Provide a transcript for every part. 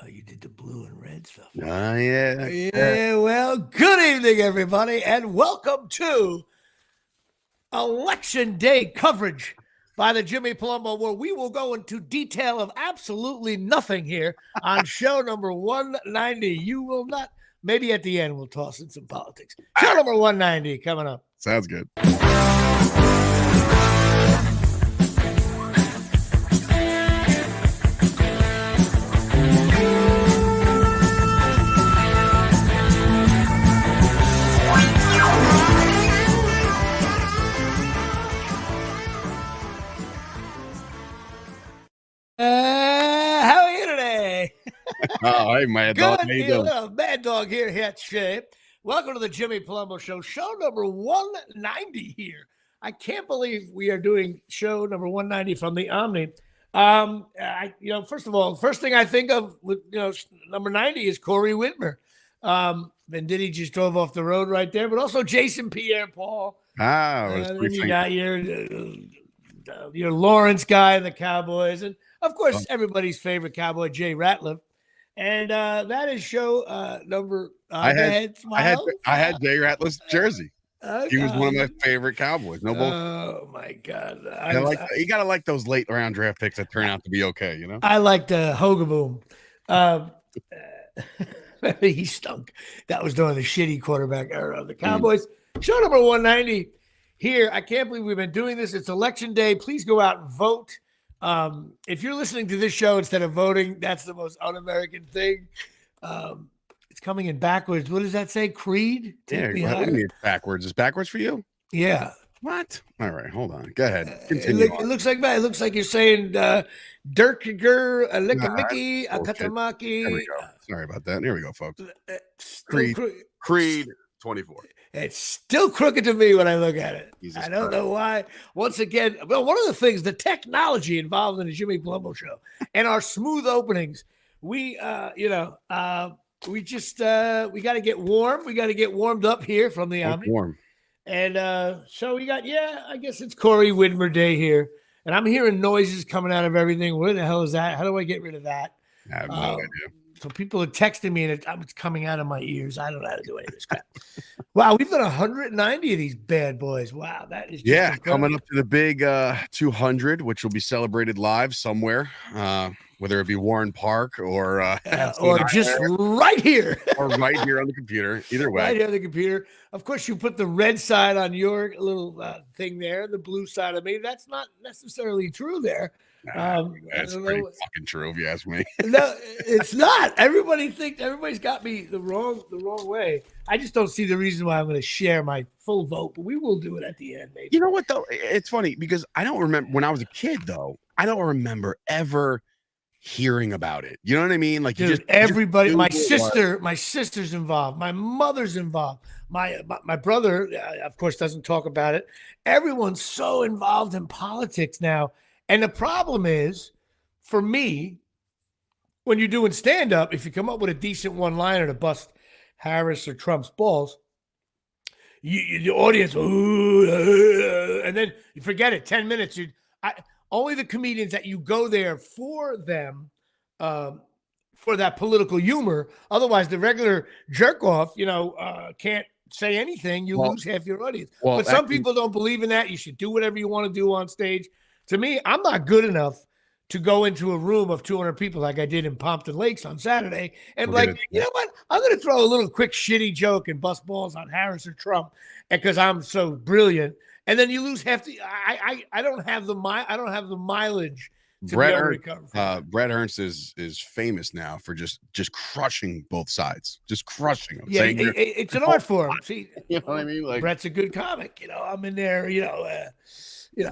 Oh, you did the blue and red stuff. Oh, yeah. Yeah, well, good evening, everybody, and welcome to Election Day coverage by the Jimmy Palumbo, where we will go into detail of absolutely nothing here on show number 190. You will not, maybe at the end we'll toss in some politics. Show number 190 coming up. Sounds good. How are you today? Oh, hey, Mad Dog. Good. How you doing? Mad Dog here, hit shape. Welcome to the Jimmy Palumbo Show, show number 190 here. I can't believe we are doing show number 190 from the Omni. First of all, first thing I think of with number 90 is Corey Whitmer. Venditti just drove off the road right there, but also Jason Pierre-Paul. Then you got your Lawrence guy and the Cowboys, and of course everybody's favorite Cowboy, Jay Ratliff. And that is show number. I had Jay Ratliff's jersey. He was one of my favorite Cowboys. Oh my God! You gotta like those late round draft picks that turn out to be okay. You know, I liked Hogaboom. He stunk. That was during the shitty quarterback era of the Cowboys. Show number 190 here. I can't believe we've been doing this. It's election day. Please go out and vote. If you're listening to this show instead of voting, that's the most un-American thing. It's coming in backwards. What does that say? Creed? It's backwards. It's backwards for you? Yeah. What? All right, hold on. Go ahead. It looks like that. It looks like you're saying Dirkiger, Likamiki, Akatamaki. There we go. Sorry about that. Here we go, folks. Creed 24. It's still crooked to me when I look at it. Jesus I don't Christ. know why. Once again, well, one of the things, the technology involved in the Jimmy Palumbo Show and our smooth openings, we got to get warm. We got to get warmed up here from the Omni. Warm. And so we got, I guess it's Corey Whitmer Day here. And I'm hearing noises coming out of everything. What the hell is that? How do I get rid of that? I have no idea. So people are texting me and it's coming out of my ears. I don't know how to do any of this crap. Wow, we've done 190 of these bad boys. Wow, that is just incredible. Coming up to the big 200, which will be celebrated live somewhere, whether it be Warren Park or just right here. Or right here on the computer. Either way. Right here on the computer. Of course, you put the red side on your little thing there, the blue side of me. That's not necessarily true there. That's pretty fucking true, if you ask me. No, it's not. Everybody's got me the wrong way. I just don't see the reason why I'm going to share my full vote, but we will do it at the end, maybe. You know what, though? It's funny because I don't remember when I was a kid, though. I don't remember ever hearing about it. You know what I mean? Like, dude, everybody, my sister's involved, my mother's involved, my brother, of course, doesn't talk about it. Everyone's so involved in politics now. And the problem is, for me, when you're doing stand-up, if you come up with a decent one-liner to bust Harris or Trump's balls, the audience, and then you forget it. 10 minutes. Only the comedians that you go there for them, for that political humor. Otherwise, the regular jerk-off, can't say anything. You lose half your audience. But some people don't believe in that. You should do whatever you want to do on stage. To me, I'm not good enough to go into a room of 200 people like I did in Pompton Lakes on Saturday and you know what? I'm going to throw a little quick shitty joke and bust balls on Harris or Trump because I'm so brilliant. And then you lose half the. I don't have the mileage. Brett Ernst is famous now for just crushing both sides, just crushing them. Yeah, it's an art form. See, you know what I mean? Like, Brett's a good comic. I'm in there.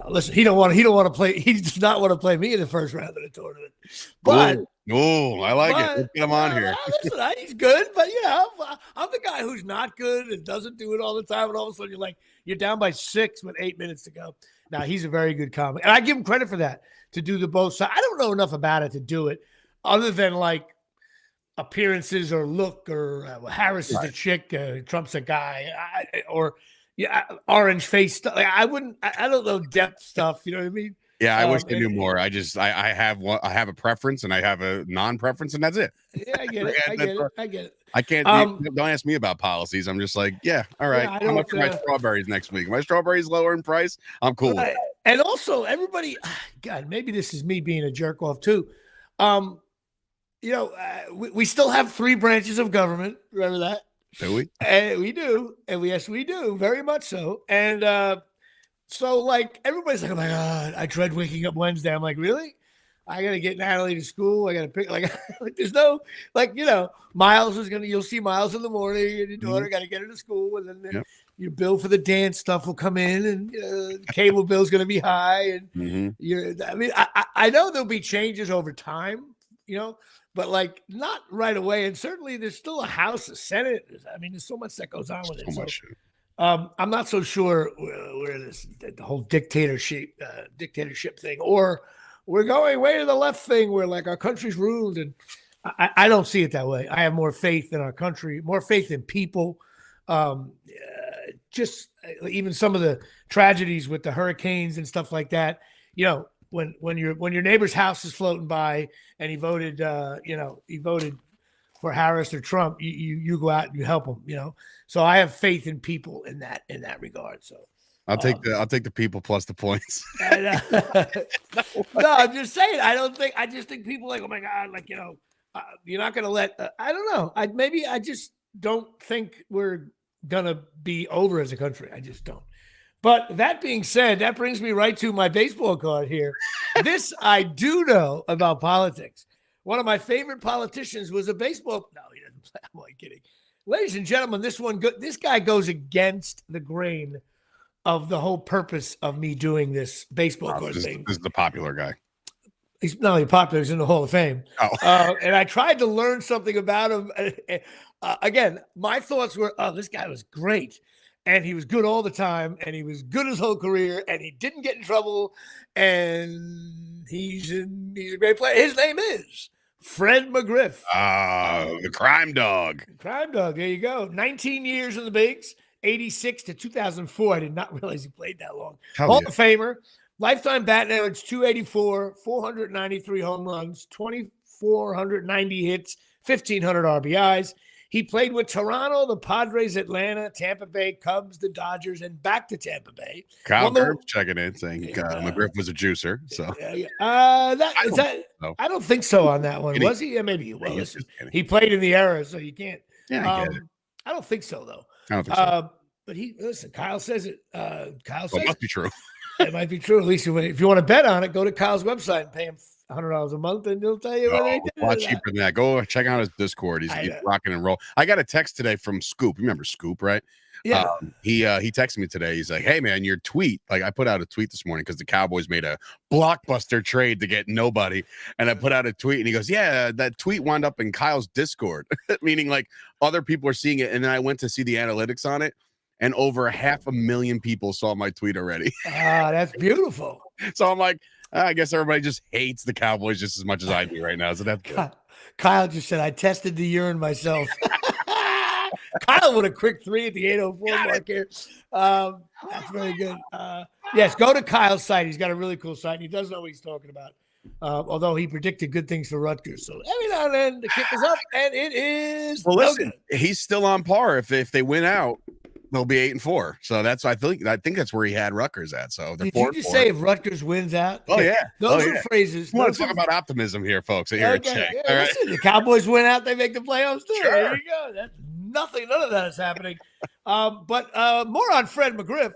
Listen, he don't want to play. He does not want to play me in the first round of the tournament. But I like it. Let's get him on here. Listen, he's good, but I'm the guy who's not good and doesn't do it all the time. And all of a sudden, you're down by 6 with 8 minutes to go. Now he's a very good comic, and I give him credit for that. To do the both sides, I don't know enough about it to do it, other than like appearances or look or Harris is a chick, Trump's a guy, orange face stuff. I don't know depth stuff. You know what I mean? Yeah, I wish I knew And more. I have one. I have a preference and I have a non-preference, and that's it. yeah, I get it. I get it. I get it. I can't. Um, Don't ask me about policies. I'm just like, yeah, all right. yeah, I How much don't. are my strawberries next week? My strawberries lower in price. I'm cool with Right. it. And also, everybody, God, maybe this is me being a jerk off too. Um, we still have three branches of government. Remember that? Do we? And we do. And yes, we do. Very much so. And so, like, everybody's like, oh my God, I dread waking up Wednesday. I'm like, really? I got to get Natalie to school. I got to pick, like, there's no, like, Miles is you'll see Miles in the morning and your daughter got to get her to school. And then your bill for the dance stuff will come in and the cable bill's going to be high. And I know there'll be changes over time, but like not right away. And certainly there's still a House, a Senate. I mean, there's so much that goes on with it. So, I'm not so sure where the whole dictatorship thing, or we're going way to the left thing where like our country's ruined. And I don't see it that way. I have more faith in our country, more faith in people. Just even some of the tragedies with the hurricanes and stuff like that, when your neighbor's house is floating by and he voted for Harris or Trump, you go out and you help them, So I have faith in people in that regard. So I'll take the people plus the points. No, I'm just saying. I just think people like, oh my God, like, you're not going to let, I don't know. I just don't think we're going to be over as a country. I just don't. But that being said, that brings me right to my baseball card here. This I do know about politics. One of my favorite politicians was a baseball. No, he doesn't play. I'm only kidding. Ladies and gentlemen, this guy goes against the grain of the whole purpose of me doing this baseball card thing. This is the popular guy. He's not only popular, he's in the Hall of Fame. Oh. And I tried to learn something about him. Again, my thoughts were, oh, this guy was great. And he was good all the time. And he was good his whole career. And he didn't get in trouble. And he's a great player. His name is Fred McGriff. The crime dog. Crime dog. There you go. 19 years in the bigs, 86 to 2004. I did not realize he played that long. Hall of Famer. Lifetime batting average 284, 493 home runs, 2,490 hits, 1,500 RBIs. He played with Toronto, the Padres, Atlanta, Tampa Bay, Cubs, the Dodgers, and back to Tampa Bay. Kyle Gerb checking in saying McGriff was a juicer. So I don't think so on that one. Was he? Yeah, maybe he was. He played in the era, so you can't. Yeah, I get it. I don't think so though. I don't think so. But Kyle says it. Kyle says it must be true. It might be true. At least if you want to bet on it, go to Kyle's website and pay him $100 a month, and he'll tell you what they did. A lot cheaper than that. Go check out his Discord. He's rocking and roll. I got a text today from Scoop. Remember Scoop, right? Yeah. He texted me today. He's like, "Hey man, your tweet." Like I put out a tweet this morning because the Cowboys made a blockbuster trade to get nobody, and I put out a tweet, and he goes, "Yeah, that tweet wound up in Kyle's Discord," meaning like other people are seeing it. And then I went to see the analytics on it, and over 500,000 people saw my tweet already. That's beautiful. So I'm like, I guess everybody just hates the Cowboys just as much as I do right now. So that's good. Kyle just said, I tested the urine myself. Kyle with a quick 3 at the 8:04 mark here. That's very good. Yes, go to Kyle's site. He's got a really cool site. And he does know what he's talking about. Although he predicted good things for Rutgers. So every now and then the kick is up, and it is. Well, listen, he's still on par. If they win out, they'll be 8-4. So that's I think that's where he had Rutgers at. So they're did you just say if Rutgers wins out? Oh yeah, those are phrases. We want to talk about optimism here, folks. Here at Check. Yeah, listen, the Cowboys win out, they make the playoffs too. Sure. There you go. That's nothing. None of that is happening. But more on Fred McGriff.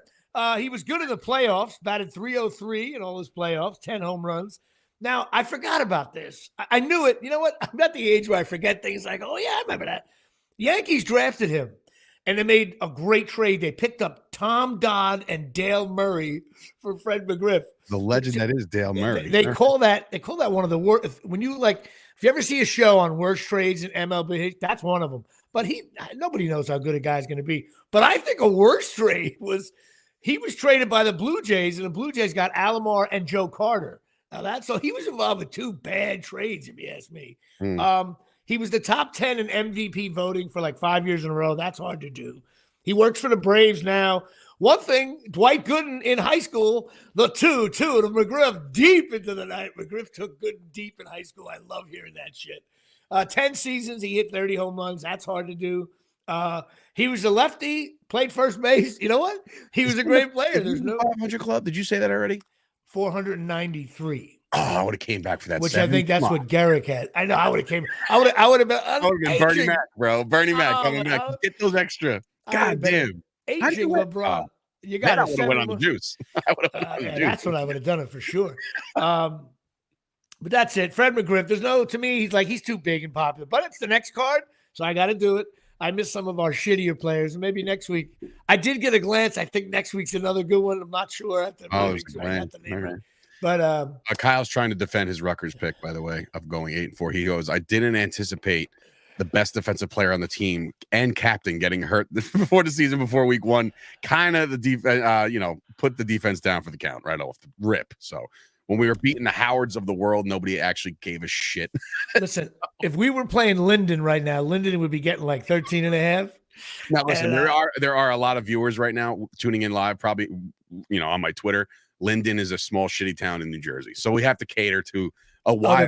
He was good in the playoffs. Batted .303 in all his playoffs. 10 home runs. Now I forgot about this. I knew it. You know what? I'm at the age where I forget things. Like, oh yeah, I remember that. Yankees drafted him. And they made a great trade. They picked up Tom Dodd and Dale Murray for Fred McGriff. The legend that is Dale Murray. They call that one of the worst. When you if you ever see a show on worst trades in MLB, that's one of them. But nobody knows how good a guy's going to be. But I think a worse trade was he was traded by the Blue Jays, and the Blue Jays got Alomar and Joe Carter. Now so he was involved with 2 bad trades, if you ask me. He was the top 10 in MVP voting for like 5 years in a row. That's hard to do. He works for the Braves now. One thing, Dwight Gooden in high school, the two to McGriff deep into the night. McGriff took Gooden deep in high school. I love hearing that shit. 10 seasons, he hit 30 home runs. That's hard to do. He was a lefty, played first base. You know what? He was a great player. There's no 500 club. Did you say that already? 493. Oh, I would have came back for that. Which I think that's what Garrick had. I know. I would have came. I would have been Bernie Mac, bro. Bernie Mac coming back. Get those extra. God damn. Aging LeBron. You got to went on the juice. I would have that's what I would have done it for sure. But that's it. Fred McGriff. There's no, to me, he's too big and popular. But it's the next card, so I got to do it. I miss some of our shittier players. And maybe next week. I did get a glance. I think next week's another good one. I'm not sure. But Kyle's trying to defend his Rutgers pick, by the way, of going 8-4. He goes, I didn't anticipate the best defensive player on the team and captain getting hurt before the season, before week one. Kind of the defense, put the defense down for the count right off the rip. So when we were beating the Howards of the world, nobody actually gave a shit. Listen, if we were playing Linden right now, Linden would be getting like 13 and a half. Now, listen, there are a lot of viewers right now tuning in live, probably, on my Twitter. Linden is a small, shitty town in New Jersey. So we have to cater to a wider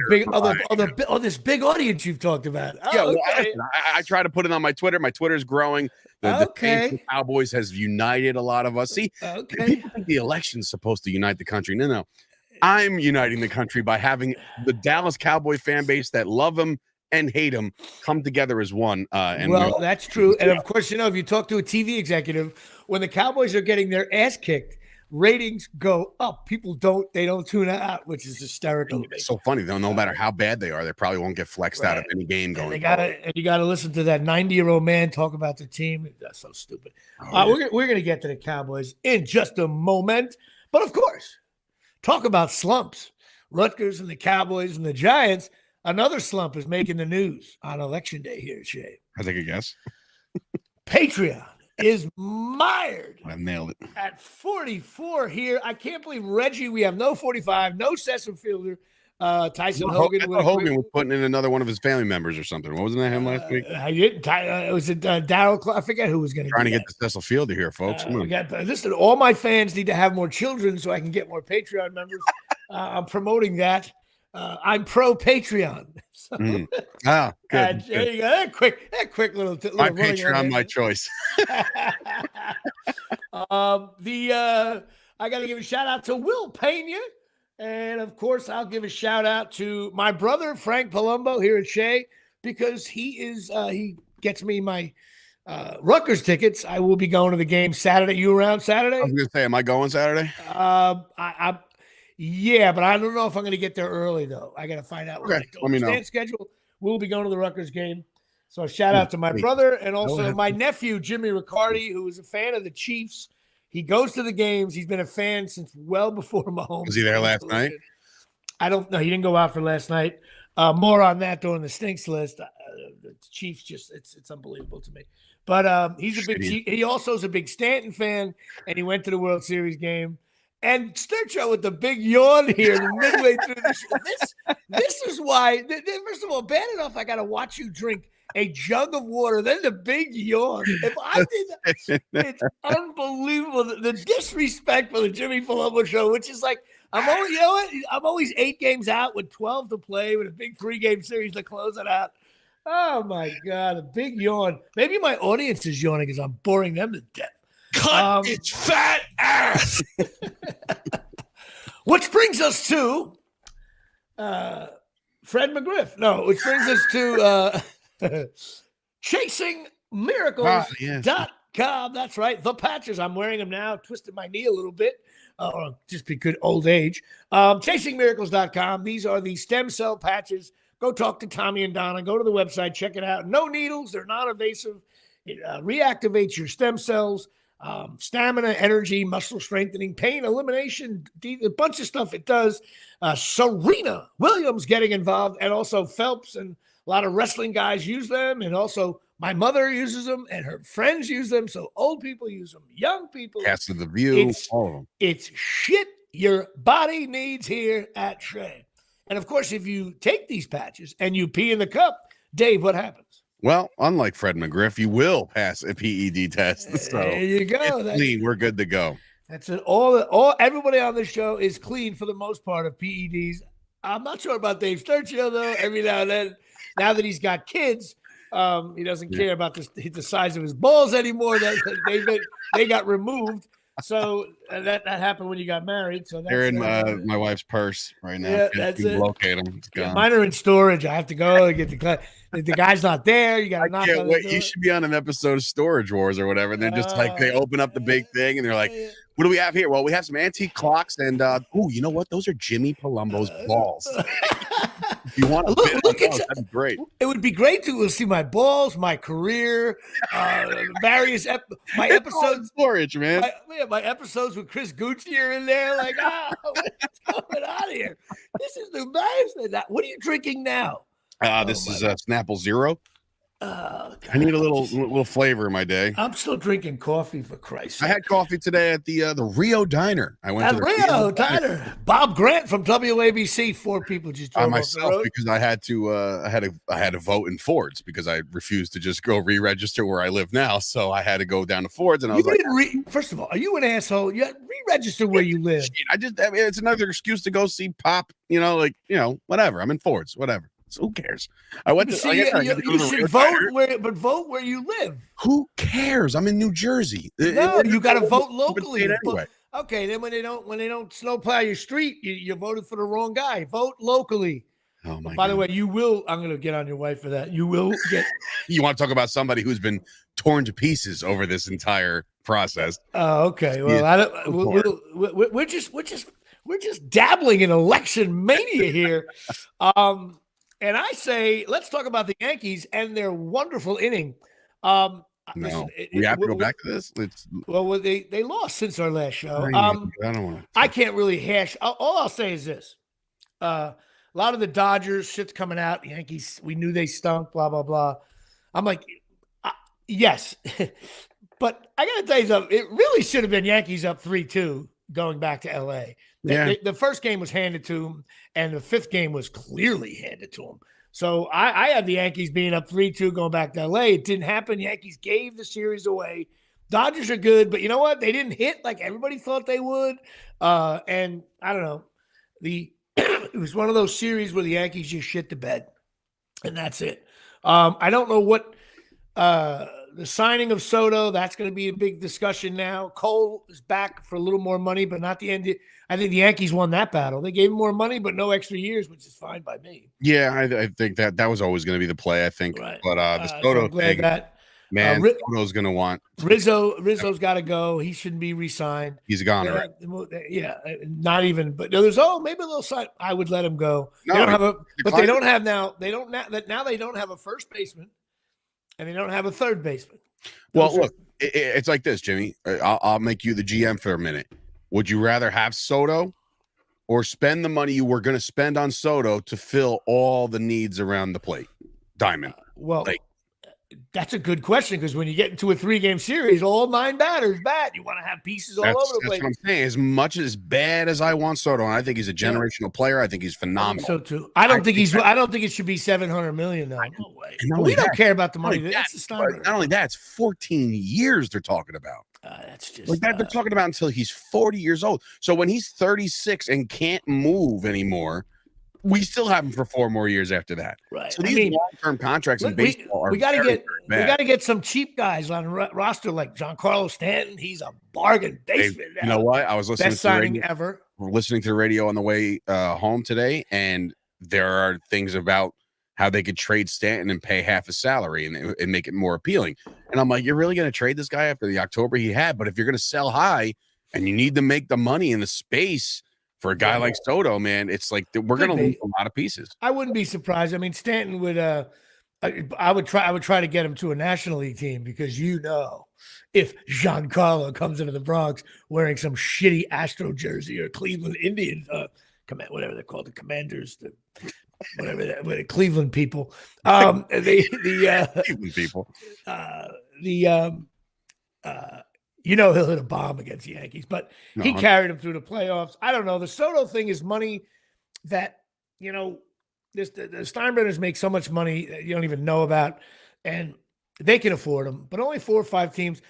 this big audience you've talked about. Okay. I try to put it on my Twitter. My Twitter is growing. The Cowboys has united a lot of us. See, people think the election's supposed to unite the country. No. I'm uniting the country by having the Dallas Cowboy fan base that love him and hate him come together as one. That's true. And of course, if you talk to a TV executive, when the Cowboys are getting their ass kicked, ratings go up. People don't tune out, which is hysterical. It's so funny though. No matter how bad they are, they probably won't get flexed out of any game going. And you gotta listen to that 90-year-old man talk about the team. That's so stupid. We're gonna get to the Cowboys in just a moment, but of course, talk about slumps. Rutgers and the Cowboys and the Giants. Another slump is making the news on Election Day here, Shay. I take a guess. Patreon is mired. I nailed it. At 44 here. I can't believe Reggie, we have no 45, no Cecil Fielder. Tyson Hogan. Hogan was putting in another one of his family members or something. Wasn't that him last week? I didn't. It was Darryl. I forget who was going to trying to get the Cecil Fielder here, folks. Listen, all my fans need to have more children so I can get more Patreon members. I'm promoting that. I'm pro Patreon. So, good. There you go. That quick little my Patreon, my choice. I got to give a shout out to Will Pena, and of course I'll give a shout out to my brother Frank Palumbo here at Shea, because he gets me my Rutgers tickets. I will be going to the game Saturday. You around Saturday? I was going to say, am I going Saturday? Yeah, but I don't know if I'm going to get there early, though. I got to find out. Okay, let me know. Schedule. We'll be going to the Rutgers game. So shout out to my brother and also my nephew, Jimmy Riccardi, who is a fan of the Chiefs. He goes to the games. He's been a fan since well before Mahomes. Was he there last night? I don't know. He didn't go out for last night. More on that during the stinks list. The Chiefs it's unbelievable to me. But he also is a big Stanton fan, and he went to the World Series game. And Sturcho with the big yawn here midway through the show. This is why, first of all, bad enough I got to watch you drink a jug of water, then the big yawn. If I did that, it's unbelievable. The disrespect for the Jimmy Palumbo Show, which is like, I'm always 8 games out with 12 to play with a big 3-game series to close it out. Oh, my God, a big yawn. Maybe my audience is yawning because I'm boring them to death. Cut its fat ass. Which brings us to Fred McGriff. No, which brings us to ChasingMiracles.com. That's right. The patches. I'm wearing them now. Twisted my knee a little bit. Or just because old age. ChasingMiracles.com. These are the stem cell patches. Go talk to Tommy and Donna. Go to the website. Check it out. No needles. They're non-invasive. It reactivates your stem cells. Stamina, energy, muscle strengthening, pain elimination, a bunch of stuff it does. Serena Williams getting involved, and also Phelps, and a lot of wrestling guys use them, and also my mother uses them, and her friends use them. So old people use them, young people. Cast of the View. It's shit your body needs here at Shea. And of course, if you take these patches and you pee in the cup, Dave, what happens? Well, unlike Fred McGriff, you will pass a PED test. So There you go. it's clean. We're good to go. That's it. All everybody on the show is clean for the most part of PEDs. I'm not sure about Dave Sturchio though. Every now and then, now that he's got kids, he doesn't care about the size of his balls anymore. They got removed. So that happened when you got married. So they're in my wife's purse right now. Yeah, that's it. Locate them. It's gone. Mine are in storage. I have to go and get the guy's not there. You got to knock on the door. You should be on an episode of Storage Wars or whatever. And then just like they open up the big thing and they're like, "What do we have here?" Well, we have some antique clocks and you know what? Those are Jimmy Palumbo's balls. If you want to look at that'd be great. It would be great to see my balls, my career, various my episodes. Storage, man. My episodes with Chris Gucci are in there. Like, what's going on here? This is embarrassing. What are you drinking now? This is a Snapple Zero. Oh, I need a little flavor in my day. I'm still drinking coffee, for Christ's sake. I had coffee today at the Rio Diner. I went to the Rio Diner. Bob Grant from WABC. 4 people just drove myself off the road. because I had to vote in Ford's because I refused to just go re-register where I live now. So I had to go down to Ford's, and I was first of all, are you an asshole? You re-register where you live. It's another excuse to go see Pop. Whatever. I'm in Ford's. Whatever. So who cares? I went to. You should vote where you live. Who cares? I'm in New Jersey. No, you got to vote locally. Anyway. Okay, then when they don't snowplow your street, you voted for the wrong guy. Vote locally. Oh my! By the way, you will. I'm going to get on your wife for that. You will get. You want to talk about somebody who's been torn to pieces over this entire process? Oh, okay. Well, we're just dabbling in election mania here. And I say, let's talk about the Yankees and their wonderful inning. No, we have to go back to this. They lost since our last show. I don't want to. I can't really hash. All I'll say is this: a lot of the Dodgers shit's coming out. Yankees, we knew they stunk. Blah blah blah. I'm like, yes, but I got to tell you something. It really should have been Yankees up 3-2 going back to LA. The first game was handed to them, and the 5th game was clearly handed to them. So I had the Yankees being up 3-2 going back to LA. It didn't happen. Yankees gave the series away. Dodgers are good, but you know what? They didn't hit like everybody thought they would. And I don't know. It was one of those series where the Yankees just shit the bed, and that's it. I don't know what the signing of Soto, that's going to be a big discussion now. Cole is back for a little more money, but not the end. I think the Yankees won that battle. They gave him more money, but no extra years, which is fine by me. Yeah, I think that was always going to be the play, I think. Right. But the Soto thing, man, Soto's going to want. Rizzo's got to go. He shouldn't be re-signed. He's gone already. Yeah, not even. But there's maybe a little sign. I would let him go. No, they don't have they don't have now. They don't now. They don't have a first baseman, and they don't have a third baseman. Look, it's like this, Jimmy. I'll make you the GM for a minute. Would you rather have Soto or spend the money you were going to spend on Soto to fill all the needs around the plate? Diamond. That's a good question because when you get into a 3-game series, all 9 batters bat. You want to have pieces all over the place. That's what I'm saying. As much as bad as I want Soto, and I think he's a generational player, I think he's phenomenal. So too. I don't think it should be $700 million now. No way. We don't care about the money. That's the Steinbrenner. Not only that, it's 14 years they're talking about. That's just like that. They're talking about until he's 40 years old. So when he's 36 and can't move anymore, we still have him for 4 more years after that. Right. So these long-term contracts in baseball are we got to get some cheap guys on the roster like Giancarlo Stanton. He's a bargain basement. You know what? I was listening best signing ever. We're listening to the radio on the way home today, and there are things about how they could trade Stanton and pay half his salary and make it more appealing. And I'm like, you're really going to trade this guy after the October he had? But if you're going to sell high and you need to make the money in the space for a guy like Soto, man, it's like we're going to lose a lot of pieces. I wouldn't be surprised. I mean, Stanton would. I would try to get him to a National League team because if Giancarlo comes into the Bronx wearing some shitty Astro jersey or Cleveland Indians, whatever they're called, the Commanders, the Cleveland people, Cleveland people, he'll hit a bomb against the Yankees, but he carried them through the playoffs. I don't know. The Soto thing is money that, the Steinbrenners make so much money that you don't even know about. and they can afford him, but only 4 or 5 teams.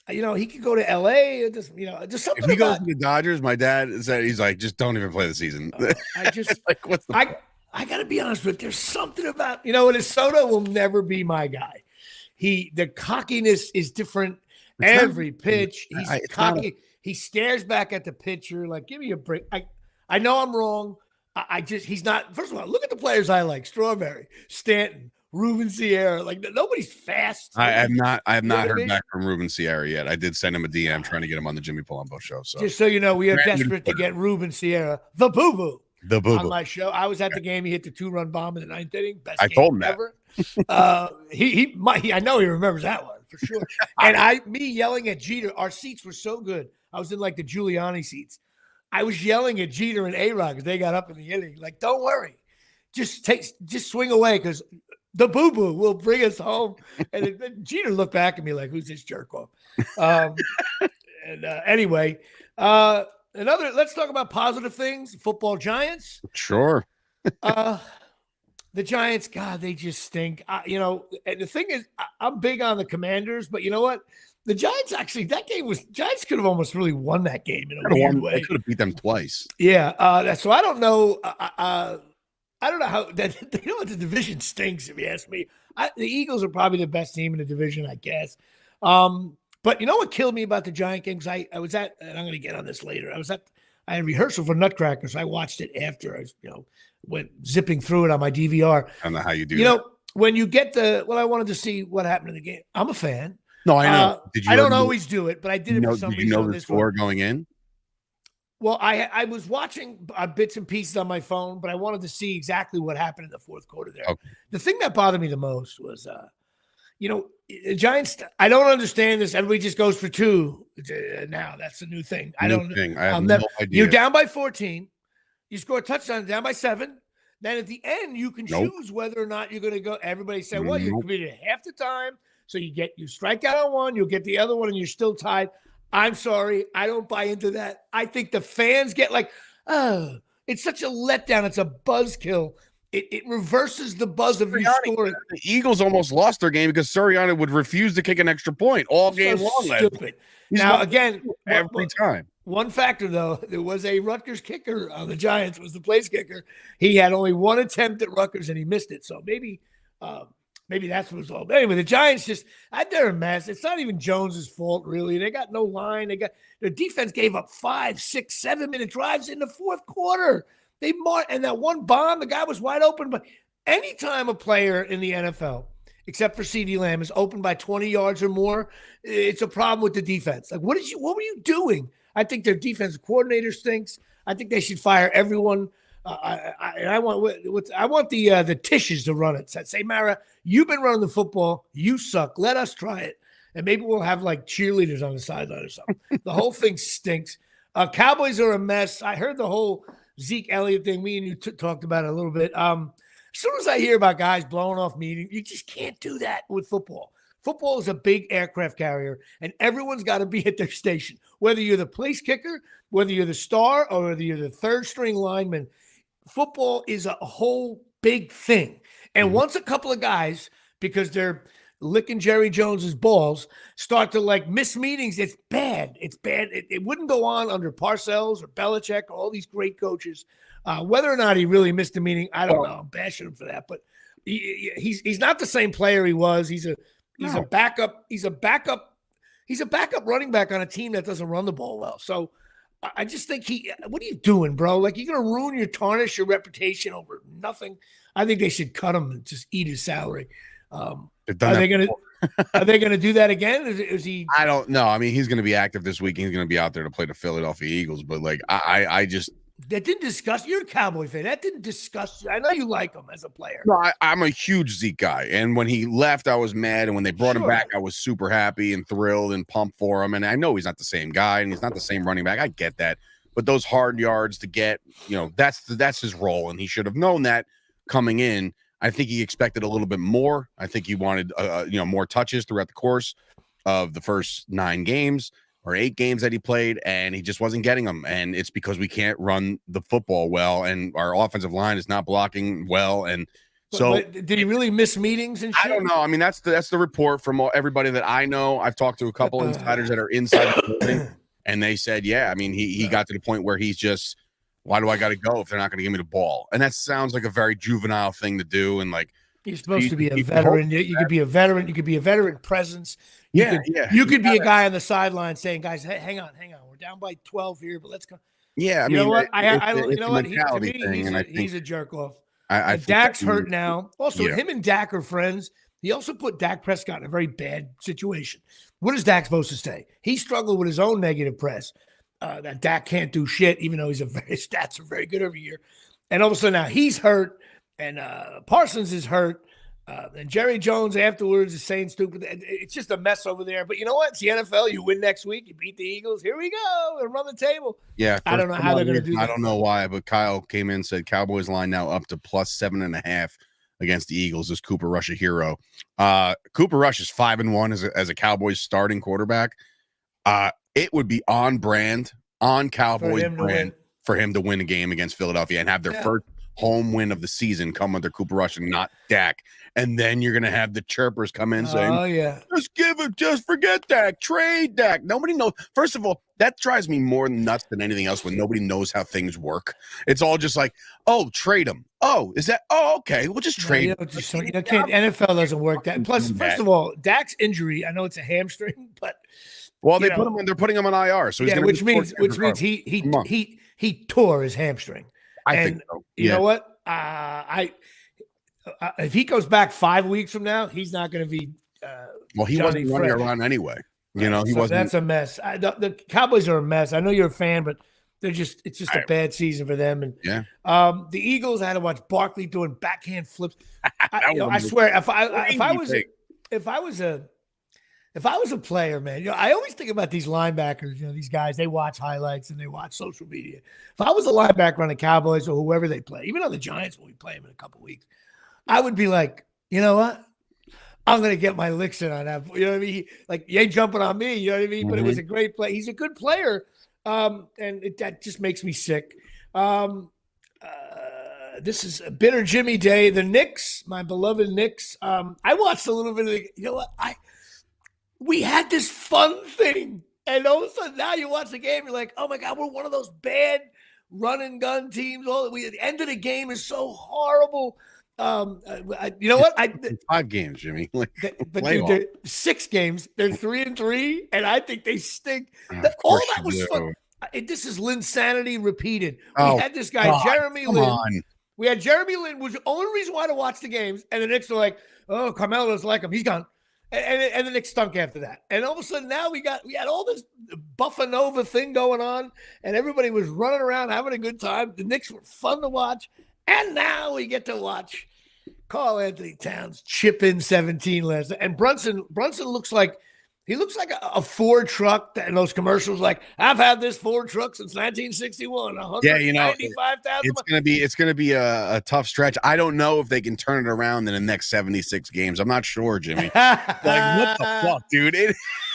He could go to LA. Just something If he goes about. to the Dodgers, my dad said he's like, just don't even play the season. I just like, what's the point? I got to be honest with you. There's something about Soto will never be my guy. The cockiness is different. Every pitch, he's cocky. He stares back at the pitcher like, give me a break. I know I'm wrong. He's not. First of all, look at the players I like: Strawberry, Stanton, Ruben Sierra. Like nobody's fast. I have not heard back from Ruben Sierra yet. I did send him a DM trying to get him on the Jimmy Palumbo Show. So just so you know, we are desperate to get Ruben Sierra, the boo boo, on my show. I was at the game. He hit the 2-run bomb in the 9th inning. Best game told him ever. I know he remembers that one for sure. And me yelling at Jeter. Our seats were so good. I was in like the Giuliani seats. I was yelling at Jeter and A-Rod because they got up in the inning. Like, don't worry, just swing away because the boo boo will bring us home. And then Jeter looked back at me like, who's this jerk off? Anyway, let's talk about positive things. Football Giants. Sure. The Giants, God, they just stink. And the thing is, I'm big on the Commanders, but you know what? The Giants Giants could have almost really won that game in a weird way. They could have beat them twice. Yeah. So I don't know. I don't know how that. The division stinks. If you ask me, the Eagles are probably the best team in the division, I guess. But you know what killed me about the Giant games? I was at, and I'm going to get on this later. I had rehearsal for Nutcrackers. I watched it after I, went zipping through it on my DVR. I don't know how you do that. When you get I wanted to see what happened in the game. I'm a fan. No, I know. I don't always do it, but I did it for some reason. Did you know the score going in? Well, I was watching bits and pieces on my phone, but I wanted to see exactly what happened in the fourth quarter there. Okay. The thing that bothered me the most was, the Giants. I don't understand this. Everybody just goes for 2 now. That's the new thing. I have no idea. You're down by 14. You score a touchdown, down by 7. Then at the end, you can choose whether or not you're going to go. Everybody said, well, you committed half the time. So you strike out on one, you'll get the other one, and you're still tied. I'm sorry. I don't buy into that. I think the fans get like, oh, it's such a letdown. It's a buzzkill. It reverses the buzz of you scoring. The Eagles almost lost their game because Sirianni would refuse to kick an extra point all game long. Stupid. Now, again, every time. One factor, though, there was a Rutgers kicker on the Giants, was the place kicker. He had only one attempt at Rutgers, and he missed it. So maybe that's what was all. But anyway, the Giants they're a mess. It's not even Jones's fault, really. They got no line. Their defense gave up 5, 6, 7-minute drives in the fourth quarter. And that one bomb, the guy was wide open. But anytime a player in the NFL, except for CeeDee Lamb, is open by 20 yards or more, it's a problem with the defense. Like, what were you doing? I think their defensive coordinator stinks. I think they should fire everyone. I want the Tishes to run it. Say, Mara, you've been running the football. You suck. Let us try it. And maybe we'll have like cheerleaders on the sideline or something. The whole thing stinks. Cowboys are a mess. I heard the whole Zeke Elliott thing. Me and you talked about it a little bit. As soon as I hear about guys blowing off meetings, you just can't do that with football. Football is a big aircraft carrier, and everyone's got to be at their station. Whether you're the place kicker, whether you're the star, or whether you're the third-string lineman, football is a whole big thing. And once a couple of guys, because they're licking Jerry Jones's balls, start to miss meetings, it's bad. It's bad. It wouldn't go on under Parcells or Belichick or all these great coaches. Whether or not he really missed a meeting, I don't know. I'm bashing him for that, but he's not the same player he was. He's a backup. He's a backup running back on a team that doesn't run the ball well. So I just think what are you doing, bro? Like, you're going to tarnish your reputation over nothing. I think they should cut him and just eat his salary. Are they going to do that again? Is he? I don't know. I mean, he's going to be active this week. He's going to be out there to play the Philadelphia Eagles. But I just. That didn't discuss. You're a Cowboy fan. That didn't discuss. I know you like him as a player. No, I'm a huge Zeke guy. And when he left, I was mad. And when they brought him back, I was super happy and thrilled and pumped for him. And I know he's not the same guy and he's not the same running back. I get that. But those hard yards to get, that's his role. And he should have known that coming in. I think he expected a little bit more. I think he wanted, more touches throughout the course of the first 9 games. Or 8 games that he played, and he just wasn't getting them. And it's because we can't run the football well, and our offensive line is not blocking well. And So but did he really miss meetings and shit? I don't know. I mean, that's the report from everybody that I know. I've talked to a couple insiders that are inside the building, and they said, yeah, I mean, he got to the point where he's just, why do I got to go if they're not going to give me the ball? And that sounds like a very juvenile thing to do. And like, you're supposed to be a veteran. You could be a veteran. You could be a veteran presence. You could be a guy on the sideline saying, guys, hey, hang on. We're down by 12 here, but let's go. Yeah, I mean, mean, know what? It's you know what? to me, He's a jerk off. I think Dak's hurt now. Also, yeah. him and Dak are friends. He also put Dak Prescott in a very bad situation. What is Dak supposed to say? He struggled with his own negative press that Dak can't do shit, even though his stats are very good every year. And all of a sudden now he's hurt, and Parsons is hurt. And Jerry Jones afterwards is saying stupid. It's just a mess over there. But you know what? It's the NFL. You win next week. You beat the Eagles. Here we go. And run the table. Yeah. I don't know how they're going to do that. I don't know why, but Kyle came in and said Cowboys line now up to plus 7.5 against the Eagles. Is Cooper Rush a hero? Cooper Rush is 5-1 as a Cowboys starting quarterback. It would be on brand, on Cowboys brand for him to win a game against Philadelphia and have their first home win of the season come under Cooper Rush and not Dak. And then you're going to have the chirpers come in saying, oh, yeah, just forget Dak, trade Dak. Nobody knows. First of all, that drives me more nuts than anything else when nobody knows how things work. It's all just like, oh, trade him. Oh, is that? Oh, okay. We'll just trade him. NFL doesn't work that. Plus, first of all, Dak's injury, I know it's a hamstring, but they're putting him on IR. So he's going which means he tore his hamstring. I think so. You know what? If he goes back 5 weeks from now, he's not going to be. He wasn't running around anyway. He wasn't. That's a mess. The Cowboys are a mess. I know you're a fan, but it's just a bad season for them. And the Eagles, I had to watch Barkley doing backhand flips. I swear, if I was a player, man, I always think about these linebackers. These guys, they watch highlights and they watch social media. If I was a linebacker on the Cowboys or whoever they play, even on the Giants when we play them in a couple of weeks, I would be like, you know what? I'm going to get my licks in on that. You know what I mean? Like, you ain't jumping on me. You know what I mean? Mm-hmm. But it was a great play. He's a good player. That just makes me sick. This is a bitter Jimmy day. The Knicks, my beloved Knicks. I watched a little bit of you know what? We had this fun thing. And all of a sudden now you watch the game, you're like, oh my God, we're one of those bad run and gun teams. The end of the game is so horrible. You know what? 5 games, Jimmy. But dude, they're 6 games. They're 3-3, and I think they stink. All that was fun. This is Linsanity repeated. We had this guy, Jeremy Lin. We had Jeremy Lin, was the only reason why to watch the games, and the Knicks are like, oh, Carmelo doesn't like him. He's gone. And the Knicks stunk after that. And all of a sudden now we had all this Buffanova thing going on, and everybody was running around having a good time. The Knicks were fun to watch. And now we get to watch Karl Anthony Towns chip in 17 last night. And Brunson looks like a Ford truck in those commercials. Like, I've had this Ford truck since 1961. It's gonna be a tough stretch. I don't know if they can turn it around in the next 76 games. I'm not sure, Jimmy. Like, what the fuck, dude?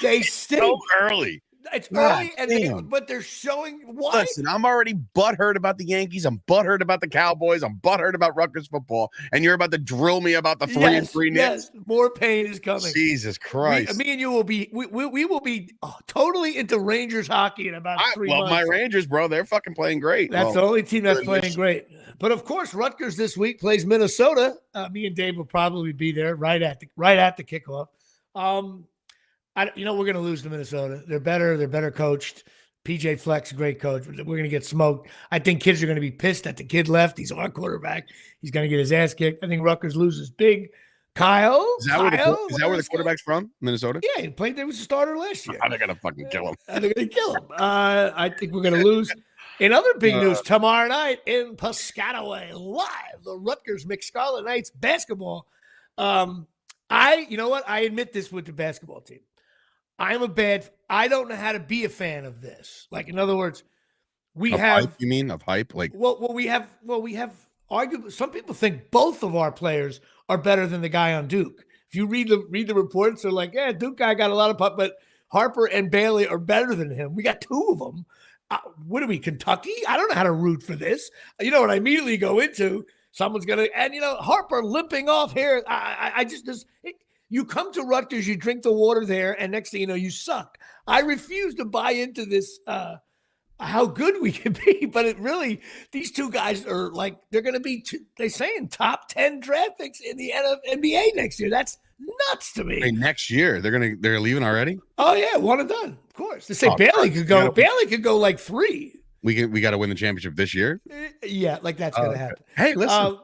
They stink so early. It's early, but they're showing why. Listen, I'm already butthurt about the Yankees. I'm butthurt about the Cowboys. I'm butthurt about Rutgers football. And you're about to drill me about the 3-3 Knicks. Yes, more pain is coming. Jesus Christ. Me and you will be, we will be totally into Rangers hockey in about 3 months. I love my Rangers, bro. They're fucking playing great. That's the only team that's playing great. But of course, Rutgers this week plays Minnesota. Me and Dave will probably be there right at the kickoff. We're going to lose to Minnesota. They're better. They're better coached. PJ Fleck's a great coach. We're going to get smoked. I think kids are going to be pissed that the kid left. He's our quarterback. He's going to get his ass kicked. I think Rutgers loses big. Kyle? Is that where the quarterback's from? Minnesota? Yeah, he played there. Was a starter last year. They're going to fucking kill him. They're going to kill him. I think we're going to lose. In other big news, tomorrow night in Piscataway, live, the Rutgers McScarlet Knights basketball. You know what? I admit this with the basketball team. I don't know how to be a fan of this. Like, in other words, hype, you mean of hype? Like, we have arguably, some people think both of our players are better than the guy on Duke. If you read the reports, they're like, yeah, Duke guy got a lot of pop, but Harper and Bailey are better than him. We got 2 of them. What are we, Kentucky? I don't know how to root for this. You know what I immediately go into? someone's gonna, and Harper limping off here. I just you come to Rutgers, you drink the water there, and next thing you know, you suck. I refuse to buy into this. How good we can be, but it really, these two guys are like, they're going to be, they're saying top 10 draft picks in the NBA next year. That's nuts to me. Hey, next year they're leaving already. Oh yeah, one and done. Of course. They say Bailey could go. Bailey could go like 3. We got to win the championship this year. Yeah, like that's going to happen. Hey, listen.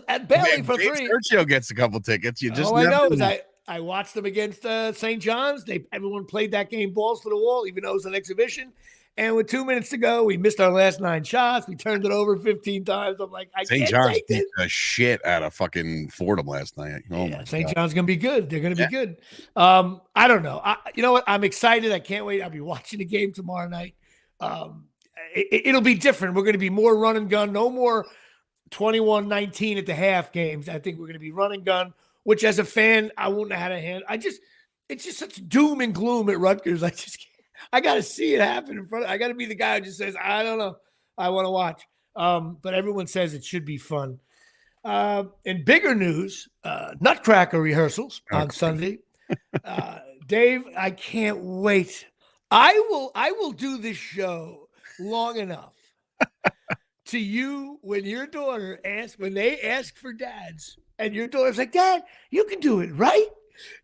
At Bailey for Dave 3. Sergio gets a couple tickets. You just all I know is I watched them against St. John's. Everyone played that game balls to the wall, even though it was an exhibition. And with 2 minutes to go, we missed our last 9 shots. We turned it over 15 times. I'm like, I St. can't John's take beat this. the shit out of fucking Fordham last night. Oh Yeah, my St. God. John's going to be good. They're going to be good. I don't know. You know what? I'm excited. I can't wait. I'll be watching the game tomorrow night. It'll be different. We're going to be more run and gun. No more 21-19 at the half games. I think we're going to be run and gun, which as a fan, I won't know how to handle. It's just such doom and gloom at Rutgers. I just can't. I got to see it happen in front of, I got to be the guy who just says, I don't know. I want to watch. But everyone says it should be fun. In bigger news, Nutcracker rehearsals on Sunday. Dave, I can't wait. I will do this show long enough to you when your daughter when they ask for dads and your daughter's like, Dad, you can do it, right?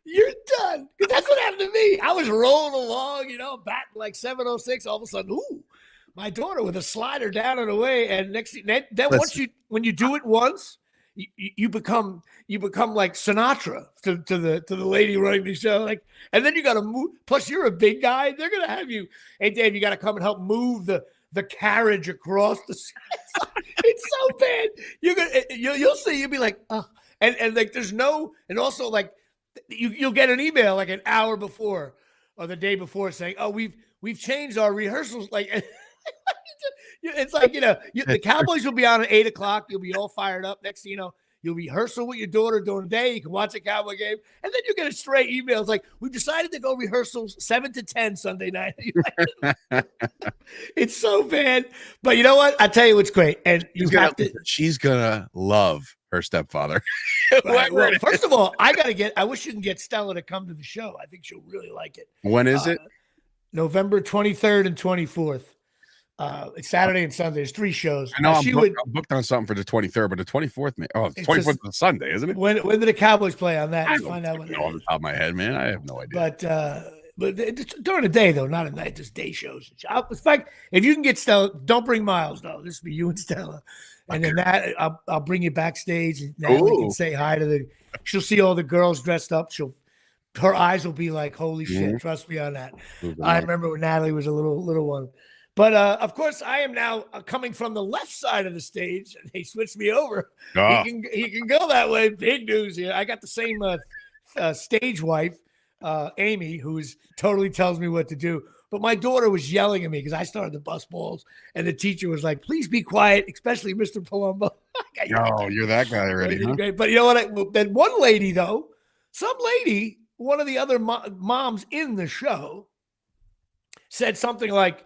You're done. Because that's what happened to me. I was rolling along, batting like 706. All of a sudden, my daughter with a slider down and away. And when you do it once, you become like Sinatra to the lady running the show. Like, and then you got to move. Plus, you're a big guy. They're gonna have you. Hey, Dave, you got to come and help move the carriage across the. It's so bad. You'll see. You'll be like, oh, and like there's no, and also like. You'll get an email like an hour before or the day before saying, "Oh, we've changed our rehearsals." Like it's like the Cowboys will be on at 8:00. You'll be all fired up. Next thing you know, you'll rehearsal with your daughter during the day. You can watch a Cowboy game, and then you get a straight email. It's like we've decided to go rehearsals 7 to 10 Sunday night. It's so bad, but you know what? I tell you what's great, and she's gonna love her stepfather. Right. Well, first of all, I wish you can get Stella to come to the show. I think she'll really like it. When is it? November 23rd and 24th. It's Saturday and Sunday. There's 3 shows. I know I'm booked on something for the 23rd, but the 24th, the 24th is a Sunday, isn't it? When did the Cowboys play on that? I don't know off the top of my head, man. I have no idea. But during the day, though, not at night, just day shows. In fact, if you can get Stella, don't bring Miles, though. This will be you and Stella. And then I'll bring you backstage, and Natalie can say hi to she'll see all the girls dressed up. Her eyes will be like, holy shit, trust me on that. I remember when Natalie was a little one. But of course, I am now coming from the left side of the stage. They switched me over. Oh. He can go that way. Big news here. I got the same stage wife, Amy, who totally tells me what to do. But my daughter was yelling at me because I started to bust balls, and the teacher was like, "Please be quiet, especially Mr. Palumbo." Oh, you're that guy already, huh? But you know what? Then one lady, though, one of the other moms in the show, said something like,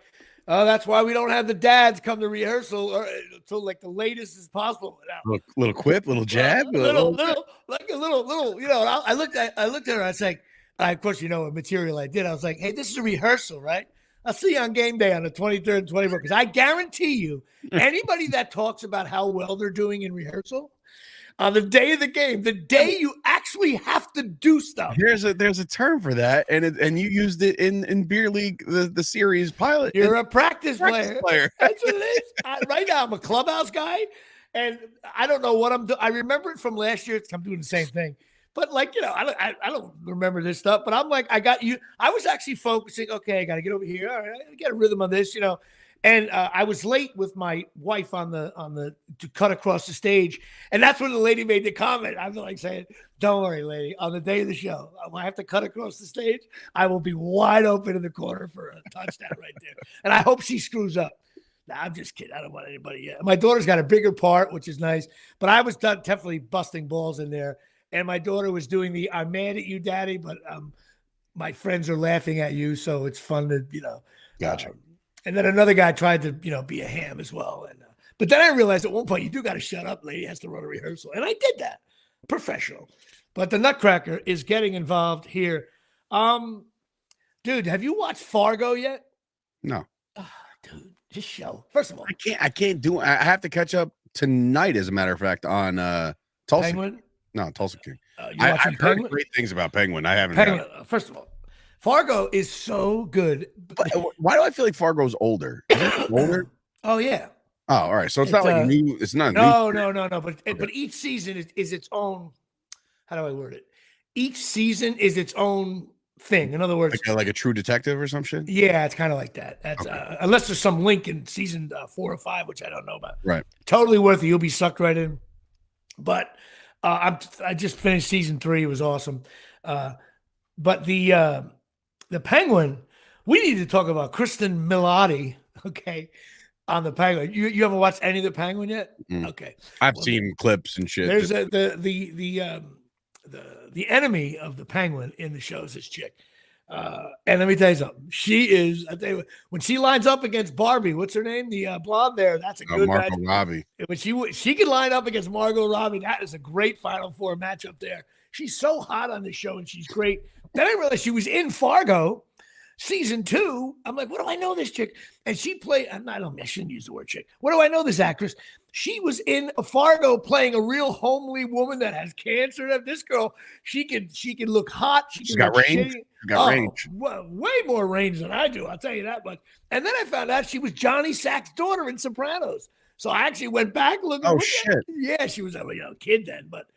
"Oh, that's why we don't have the dads come to rehearsal until like the latest as possible." Little quip, little jab, little. I looked at her. I was like. Of course, what material I did. I was like, hey, this is a rehearsal, right? I'll see you on game day on the 23rd and 24th. Because I guarantee you, anybody that talks about how well they're doing in rehearsal, on the day of the game, the day you actually have to do stuff. There's a term for that, and you used it in Beer League, the series pilot. You're a practice player. That's what it is. Right now, I'm a clubhouse guy, and I don't know what I'm doing. I remember it from last year. I'm doing the same thing. But I don't remember this stuff. But I'm like, I got you. I was actually focusing. Okay, I got to get over here. All right, I get a rhythm on this, And I was late with my wife on the to cut across the stage, and that's when the lady made the comment. I was like saying, "Don't worry, lady. On the day of the show, I have to cut across the stage. I will be wide open in the corner for a touchdown right there." And I hope she screws up. Nah, I'm just kidding. I don't want anybody yet. My daughter's got a bigger part, which is nice. But I was definitely busting balls in there. And my daughter was doing I'm mad at you, Daddy, but my friends are laughing at you, so it's fun to, Gotcha. And then another guy tried to, be a ham as well. But then I realized at one point, you do got to shut up. Lady has to run a rehearsal. And I did that. Professional. But the Nutcracker is getting involved here. Dude, have you watched Fargo yet? No. Oh, dude, just show. First of all, I can't do. I have to catch up tonight. As a matter of fact, on Tulsa. Penguin. No, Tulsa King. I've heard great things about Penguin. I haven't. Penguin. First of all, Fargo is so good. But why do I feel like Fargo's older? Is it older? Oh yeah. Oh, all right. So it's not like new. It's not no, new. no. But each season is its own. How do I word it? Each season is its own thing. In other words, like a True Detective or some shit. Yeah, it's kind of like that. That's unless there's some link in season 4 or 5, which I don't know about. Right. Totally worth it. You'll be sucked right in. But I just finished season 3. It was awesome. But the Penguin, we need to talk about Kristen Milotti. Okay, on the Penguin. You ever watched any of the Penguin yet? Okay, I've seen clips and shit. There's the enemy of the Penguin in the show is this chick. And let me tell you something. She is, I tell you, when she lines up against Barbie, what's her name? The blonde there. That's a good Margot Robbie. When she can line up against Margot Robbie, that is a great Final Four matchup there. She's so hot on this show and she's great. Then I realized she was in Fargo season 2. I'm like, what do I know this chick? And she played, I shouldn't use the word chick. What do I know this actress? She was in Fargo playing a real homely woman that has cancer. This girl, she can look hot. She's got range. Range. Way more range than I do. I'll tell you that much. And then I found out she was Johnny Sack's daughter in Sopranos. So I actually went back looking. Oh shit! Yeah, she was a kid then, but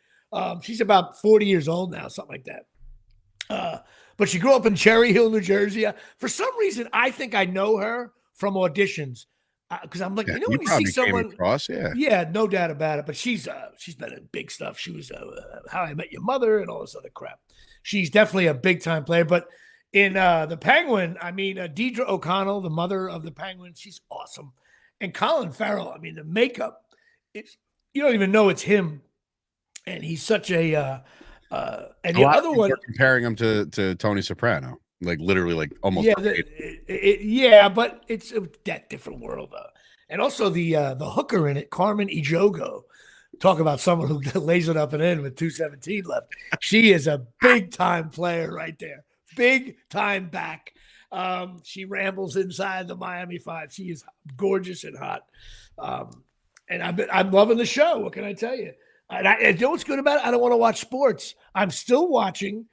she's about 40 years old now, something like that. But she grew up in Cherry Hill, New Jersey. For some reason, I think I know her from auditions. Because I'm like, when you see someone, across, yeah, no doubt about it. But she's been in big stuff. She was How I Met Your Mother and all this other crap. She's definitely a big time player. But in the Penguin, Deidre O'Connell, the mother of the Penguin, she's awesome. And Colin Farrell, the makeup, you don't even know it's him. And he's such a and the other one, comparing him to Tony Soprano. Like literally, like almost. Yeah, but it's that different world. And also the hooker in it, Carmen Ejogo. Talk about someone who lays it up and in with 2:17 left. She is a big time player right there. Big time back. She rambles inside the Miami 5. She is gorgeous and hot. And I'm loving the show. What can I tell you? And you know what's good about it? I don't want to watch sports. I'm still watching.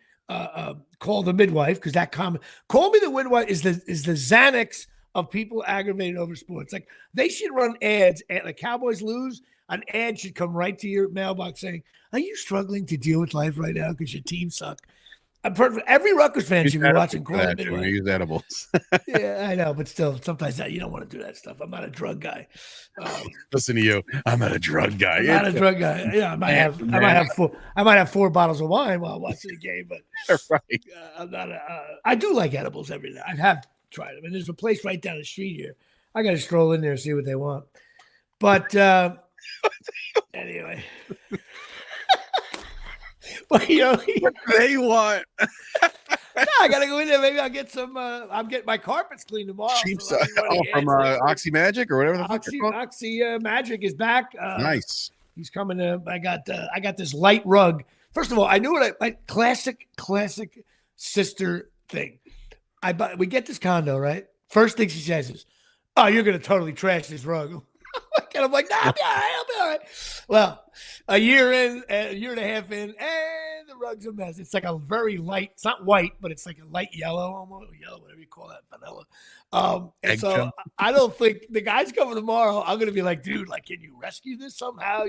Call the Midwife, because that comment, Call Me the Midwife is the Xanax of people aggravated over sports. Like they should run ads, and the Cowboys lose, an ad should come right to your mailbox saying, "Are you struggling to deal with life right now because your team suck?" Every Rutgers fan should be watching Call the Midwife. Use edibles. Yeah, I know, but still, sometimes you don't want to do that stuff. I'm not a drug guy. Listen to you. I'm not a drug guy. I'm not a drug guy. Yeah, I might have 4 bottles of wine while watching the game, but right. I'm not. I do like edibles every day. I have tried them, and there's a place right down the street here. I got to stroll in there and see what they want. But anyway. But what they want. I gotta go in there. Maybe I'll get some. I'm getting my carpets cleaned tomorrow. Cheap stuff. From Oxy Magic or whatever the fuck it's called. Oxy Magic is back. Nice. He's coming. I got this light rug. First of all, I knew what I classic sister thing. We get this condo, right? First thing she says is, "Oh, you're gonna totally trash this rug." And I'm like, "Nah, I'll be all right." Well, a year and a half in, and the rug's a mess. It's like a very light, it's not white, but it's like a light yellow, almost yellow, whatever you call that, vanilla. And so I don't think the guy's coming tomorrow. I'm gonna be like, dude, like, can you rescue this somehow?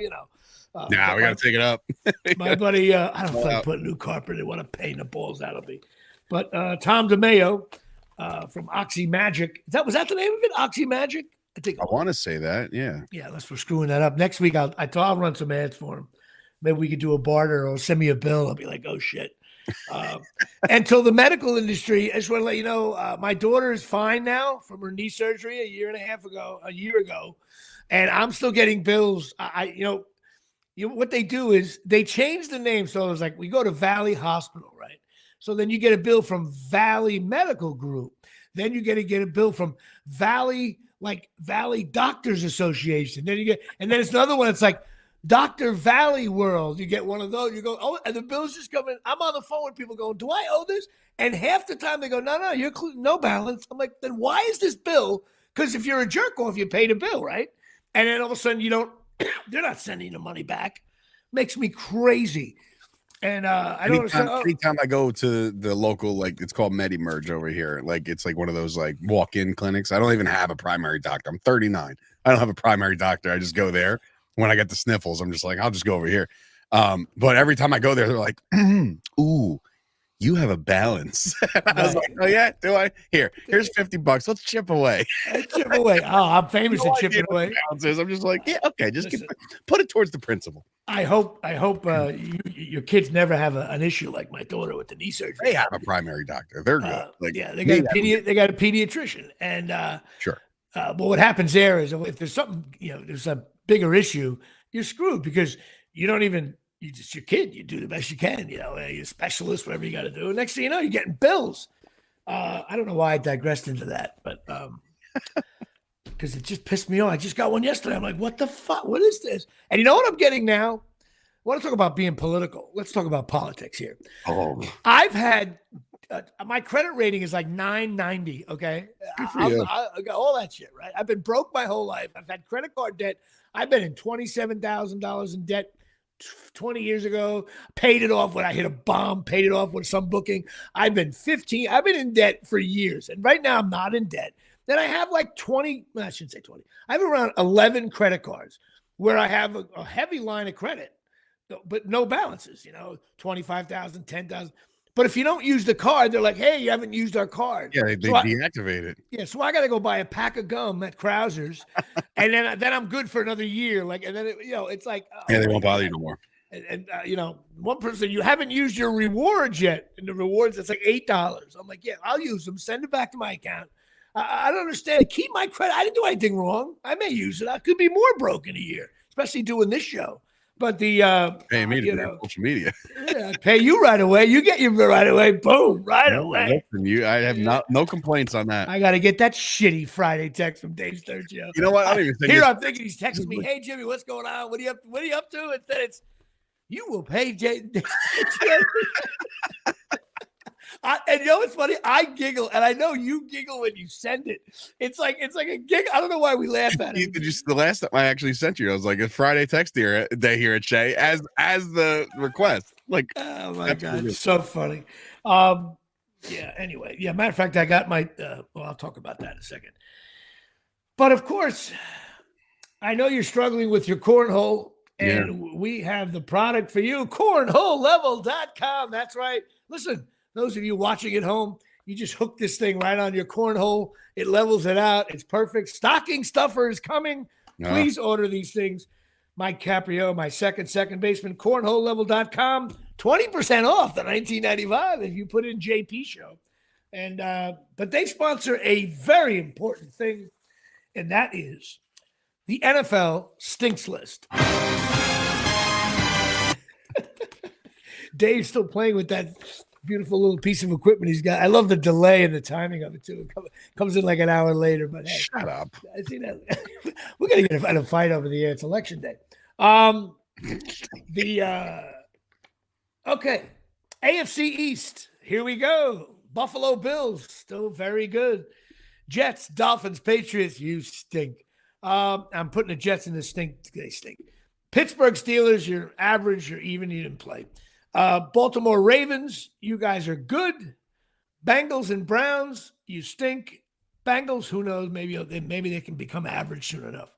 Nah, we gotta take it up. My buddy, I don't feel like putting new carpet in. What a pain the balls that'll be. But Tom DeMeo from Oxy Magic. Was that the name of it? Oxy Magic? I want to say that, yeah. Yeah, unless we're screwing that up. Next week, I'll run some ads for him. Maybe we could do a barter or send me a bill. I'll be like, oh, shit. Until the medical industry, I just want to let you know, my daughter is fine now from her knee surgery a year ago, and I'm still getting bills. What they do is they change the name. So it was like, we go to Valley Hospital, right? So then you get a bill from Valley Medical Group. Then you get a bill from Valley like Valley Doctors Association. Then you get, and then it's another one. It's like Dr. Valley World. You get one of those. You go, oh, and the bills just come in. I'm on the phone with people going, do I owe this? And half the time they go, no, you're no balance. I'm like, then why is this bill? Because if you're a jerk off, you pay the bill, right? And then all of a sudden you don't, they're not sending the money back. Makes me crazy. And I don't understand. Anytime I go to the local, like it's called MediMerge over here, like it's like one of those like walk-in clinics. I don't even have a primary doctor. I'm 39. I don't have a primary doctor. I just go there when I get the sniffles. I'm just like, I'll just go over here. But every time I go there, they're like, ooh, you have a balance. I was like, oh yeah, do I? Here's $50. Let's chip away. Chip away. Oh, I'm famous at chipping away. I'm just like, yeah, okay, just put it towards the principal. I hope your kids never have an issue like my daughter with the knee surgery. They have a primary doctor. They're good. They got a pediatrician, and sure. But what happens there is if there's something, there's a bigger issue, you're screwed because you don't even. You just your kid. You do the best you can. You're a specialist, whatever you got to do. Next thing you know, you're getting bills. I don't know why I digressed into that, but because it just pissed me off. I just got one yesterday. I'm like, what the fuck? What is this? And you know what I'm getting now? I want to talk about being political. Let's talk about politics here. Oh, I've had my credit rating is like 990. Okay, I got all that shit right. I've been broke my whole life. I've had credit card debt. I've been in $27,000 in debt 20 years ago, paid it off when I hit a bomb, paid it off with some booking. I've been in debt for years. And right now I'm not in debt. Then I have like 20, well, I shouldn't say 20. I have around 11 credit cards where I have a heavy line of credit, but no balances, 25,000, 10,000. But if you don't use the card, they're like, hey, you haven't used our card. Yeah, they deactivate it. Yeah, so I got to go buy a pack of gum at Krauser's, and then I'm good for another year. Like, and then it's like, they won't bother you no more. And one person said, you haven't used your rewards yet, and the rewards it's like $8. I'm like, yeah, I'll use them. Send it back to my account. I don't understand. Keep my credit. I didn't do anything wrong. I may use it. I could be more broke in a year, especially doing this show. But the pay me to social media. Yeah, pay you right away. You get your right away. Boom, right away. Listen, I have no complaints on that. I got to get that shitty Friday text from Dave Sturgio. You know what? I don't even think I'm thinking he's texting me. Hey Jimmy, what's going on? What are you up to? And then it's you will pay Jay. And you know what's funny? I giggle, and I know you giggle when you send it. It's like a giggle. I don't know why we laugh at it. The last time I actually sent you, I was like a Friday text day here at Shay as the request. Like, oh my god, it's so funny. Yeah. Anyway, yeah. Matter of fact, I got my. I'll talk about that in a second. But of course, I know you're struggling with your cornhole, and we have the product for you. Cornholelevel.com. That's right. Listen. Those of you watching at home, you just hook this thing right on your cornhole. It levels it out. It's perfect. Stocking stuffer is coming. Please order these things. Mike Caprio, my second baseman, cornholelevel.com. 20% off the $19.95 if you put in JP Show. And but they sponsor a very important thing, and that is the NFL Stinks List. Dave's still playing with that beautiful little piece of equipment he's got. I love the delay and the timing of it too. It comes in like an hour later. But hey, shut up. I see that. We're gonna get in a fight over the air. It's election day. Okay, AFC East. Here we go. Buffalo Bills still very good. Jets, Dolphins, Patriots. You stink. I'm putting the Jets in the stink. They stink. Pittsburgh Steelers. You're average. You're even. You didn't play. Baltimore Ravens, you guys are good. Bengals and Browns, you stink. Bengals, who knows? Maybe they can become average soon enough.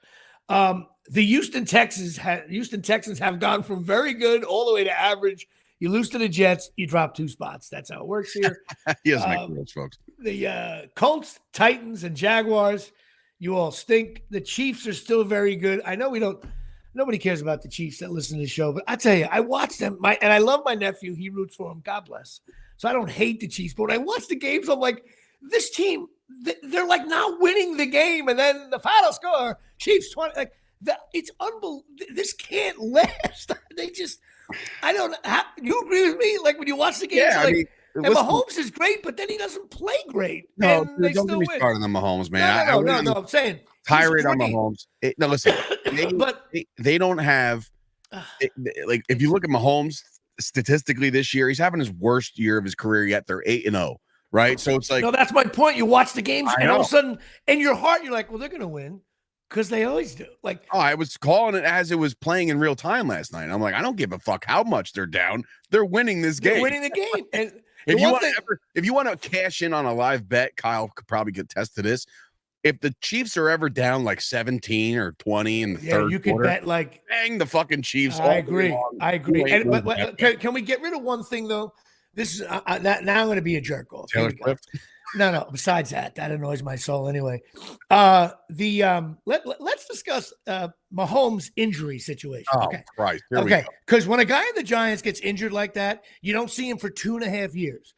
The Houston Texans have gone from very good all the way to average. You lose to the Jets, you drop 2 spots. That's how it works here. He doesn't make rules, folks. The Colts, Titans, and Jaguars, you all stink. The Chiefs are still very good. I know nobody cares about the Chiefs that listen to the show, but I tell you, I watch them. And I love my nephew. He roots for them. God bless. So I don't hate the Chiefs. But when I watch the games, I'm like, this team, they're like not winning the game. And then the final score, Chiefs 20. Like it's unbelievable. This can't last. They just, I don't know. You agree with me? Like when you watch the games, And listen, Mahomes is great, but then he doesn't play great. no, and they don't get still me win. started on Mahomes, man. No. I'm saying Tirade on great. Mahomes. No, listen, But they don't have like if you look at Mahomes statistically this year, he's having his worst year of his career yet. They're 8-0, right? So it's like, no, that's my point. You watch the games, I and all of know. a sudden, in your heart, you're like, well, they're going to win because they always do. Like, oh, I was calling it as it was playing in real time last night. I'm like, I don't give a fuck how much they're down. They're winning this they're game. winning the game. And If you want to cash in on a live bet, Kyle could probably attest to this. If the Chiefs are ever down like 17 or 20 in the third you could quarter, bet like. bang the fucking Chiefs. I agree. And, but but can we get rid of one thing though? This is now I'm going to be a jerk off. Taylor Swift. No. Besides that annoys my soul anyway. Let's discuss Mahomes' injury situation. Oh, okay, Christ. Okay, because when a guy in the Giants gets injured like that, you don't see him for 2.5 years.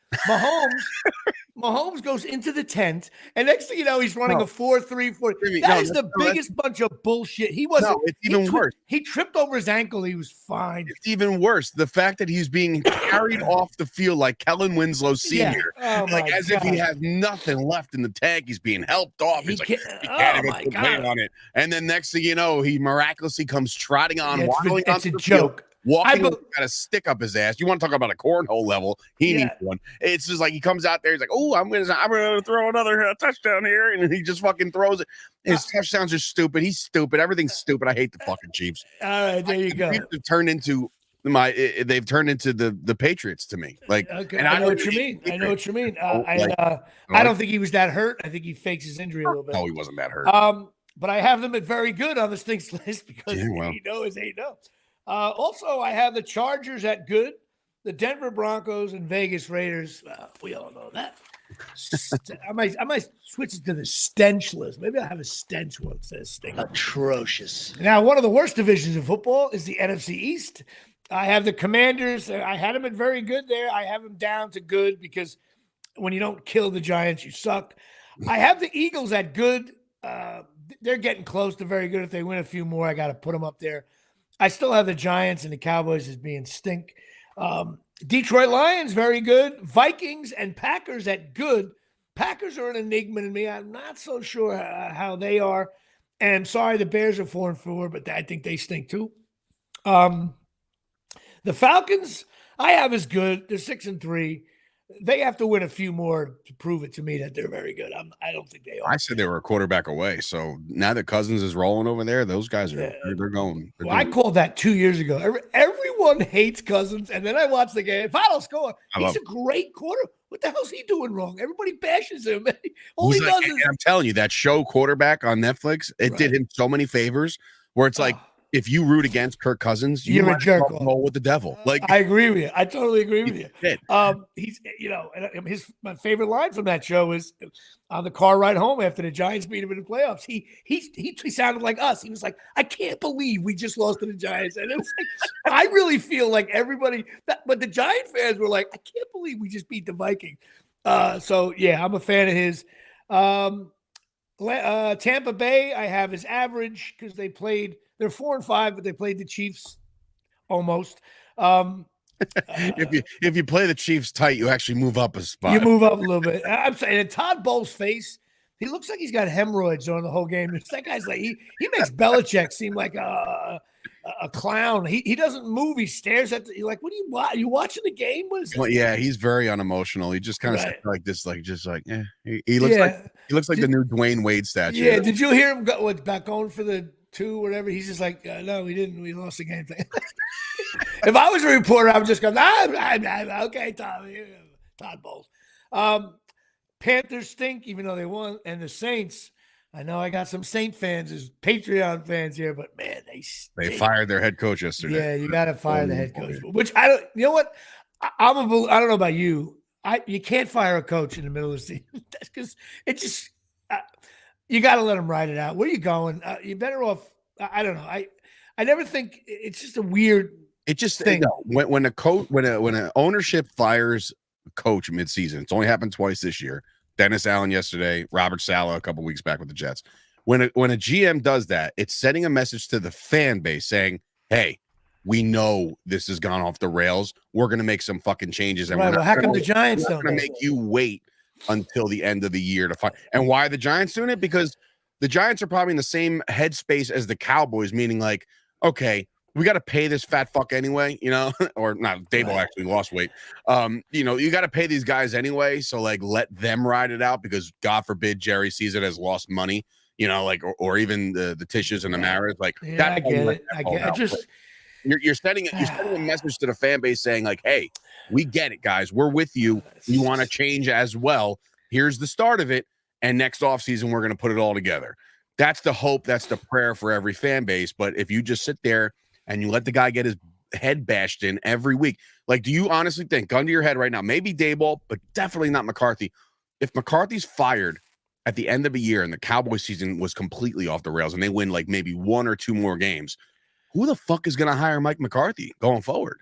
Mahomes goes into the tent, and next thing you know, he's running a 4.34. That is the biggest bunch of bullshit. He wasn't. No, it's even worse. He tripped over his ankle. He was fine. It's even worse. The fact that he's being carried off the field like Kellen Winslow Sr. Like as if he has nothing left in the tank. He's being helped off. He's like, he can't even put weight on it. And then next thing you know, he miraculously comes trotting on, waddling it's onto a the joke. Field, walking, got a stick up his ass. You want to talk about a cornhole level? He needs one. It's just like he comes out there. He's like, "Oh, I'm gonna throw another touchdown here," and he just fucking throws it. His touchdowns are stupid. He's stupid. Everything's stupid. I hate the fucking Chiefs. All right, there you go. They've turned into the Patriots to me. Like, okay, and I know what you mean. I know what you mean. I don't think he was that hurt. I think he fakes his injury a little bit. No, he wasn't that hurt. But I have them at very good on the stinks list because he knows they know. Also, I have the Chargers at good, the Denver Broncos and Vegas Raiders. We all know that. I might switch it to the stench list. Maybe I'll have a stench one that says stink. Atrocious. Now, one of the worst divisions in football is the NFC East. I have the Commanders. I had them at very good there. I have them down to good because when you don't kill the Giants, you suck. I have the Eagles at good. They're getting close to very good. If they win a few more, I got to put them up there. I still have the Giants and the Cowboys as being stink. Detroit Lions, very good. Vikings and Packers at good. Packers are an enigma to me. I'm not so sure how they are. And I'm sorry, the Bears are 4-4, but I think they stink too. The Falcons, I have as good. They're 6-3. They have to win a few more to prove it to me that they're very good. I don't think they are. I said they were a quarterback away. So now that Cousins is rolling over there, those guys are they're going. I called that 2 years ago. Everyone hates Cousins, and then I watch the game. If I don't score, he's a great quarter. What the hell's he doing wrong? Everybody bashes him. All he does is. I'm telling you, that show Quarterback on Netflix, it did him so many favors. Where it's like, if you root against Kirk Cousins, you're a jerk. Roll with the devil. Like, I agree with you. I totally agree with you. He's, my favorite line from that show is on the car ride home after the Giants beat him in the playoffs. He sounded like us. He was like, "I can't believe we just lost to the Giants," and it was like, I really feel like everybody, but the Giant fans were like, "I can't believe we just beat the Vikings." So yeah, I'm a fan of his. Tampa Bay, I have as average because they're 4-5, but they played the Chiefs almost. If you play the Chiefs tight, you actually move up a spot. You move up a little bit. I'm saying, and Todd Bowles' face, he looks like he's got hemorrhoids on the whole game. That guy's like he makes Belichick seem like a clown. He doesn't move. He stares at you're like, what are you watching? Are you watching the game? What is it? Well, yeah, he's very unemotional. He just kind of like this, like just like He looks like the new Dwayne Wade statue. Yeah. Did you hear him back going for the 2 or whatever? He's just like, no, we didn't. We lost the game. If I was a reporter, I would just go, okay, Todd Bowles. Panthers stink, even though they won. And the Saints, I know I got some Saint fans, as Patreon fans here, but man, they fired their head coach yesterday. Yeah, you got to fire the head coach. Which I don't. You know what? I don't know about you. You can't fire a coach in the middle of the season. That's because it just. You got to let them ride it out. Where are you going? You're better off. I don't know. I never think it's just a weird. It just thing. When an ownership fires a coach midseason, it's only happened twice this year. Dennis Allen yesterday, Robert Saleh a couple weeks back with the Jets. When a GM does that, it's sending a message to the fan base saying, "Hey, we know this has gone off the rails. We're going to make some fucking changes. And Right. we're Well, not how come the Giants we're not don't going do to it? make you wait until the end of the year to find. And why are the Giants doing it? Because the Giants are probably in the same headspace as the Cowboys, meaning like, okay, we got to pay this fat fuck anyway, you know, or not. Dable actually lost weight. You know, you got to pay these guys anyway. So like, let them ride it out because God forbid Jerry sees it as lost money, you know, like, or even the Tishes and the Maras. Like, Yeah, I get it. I get it. Just you're sending a message to the fan base saying like, hey, we get it, guys. We're with you. You want to change as well. Here's the start of it. And next offseason, we're going to put it all together. That's the hope. That's the prayer for every fan base. But if you just sit there and you let the guy get his head bashed in every week, like, do you honestly think, gun to your head right now, maybe Daboll, but definitely not McCarthy. If McCarthy's fired at the end of a year and the Cowboys season was completely off the rails and they win like maybe 1 or 2 more games, who the fuck is going to hire Mike McCarthy going forward?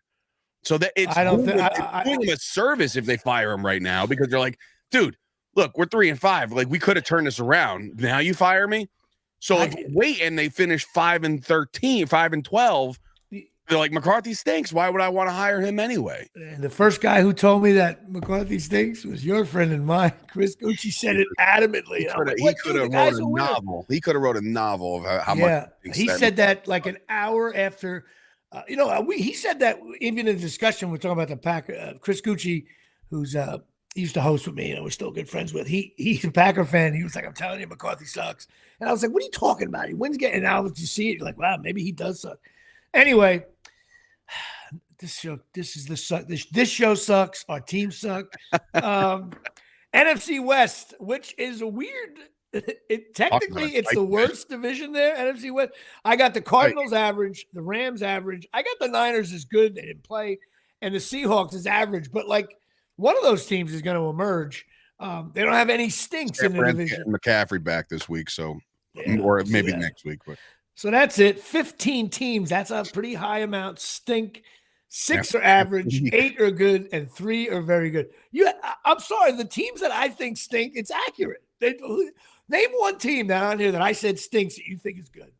So that it's doing him a service if they fire him right now because they're like, dude, look, we're 3-5. Like, we could have turned this around. Now you fire me. So like, wait, and they finish 5-13, 5-12. They're like, McCarthy stinks. Why would I want to hire him anyway? And the first guy who told me that McCarthy stinks was your friend and mine. Chris Gucci said it adamantly. He could have wrote a novel. He could have wrote a novel of how much. He said that like an hour after. He said that even in the discussion we're talking about the Packer. Chris Gucci, who's he used to host with me, and we're still good friends with. He's a Packer fan. He was like, "I'm telling you, McCarthy sucks." And I was like, "What are you talking about? He wins getting out. Did you see it?" You're like, "Wow, maybe he does suck." Anyway, this show sucks. Our team sucked. NFC West, which is a weird. Technically, it's the worst division there. NFC West. I got the Cardinals average, the Rams average. I got the Niners is good. They didn't play, and the Seahawks is average. But like, one of those teams is going to emerge. They don't have any stinks in the division. McCaffrey back this week, or maybe next week. But so that's it. 15 teams. That's a pretty high amount. Stink. 6 are average, 8 are good, and 3 are very good. I'm sorry, the teams that I think stink, it's accurate. Name one team that on here that I said stinks that you think is good.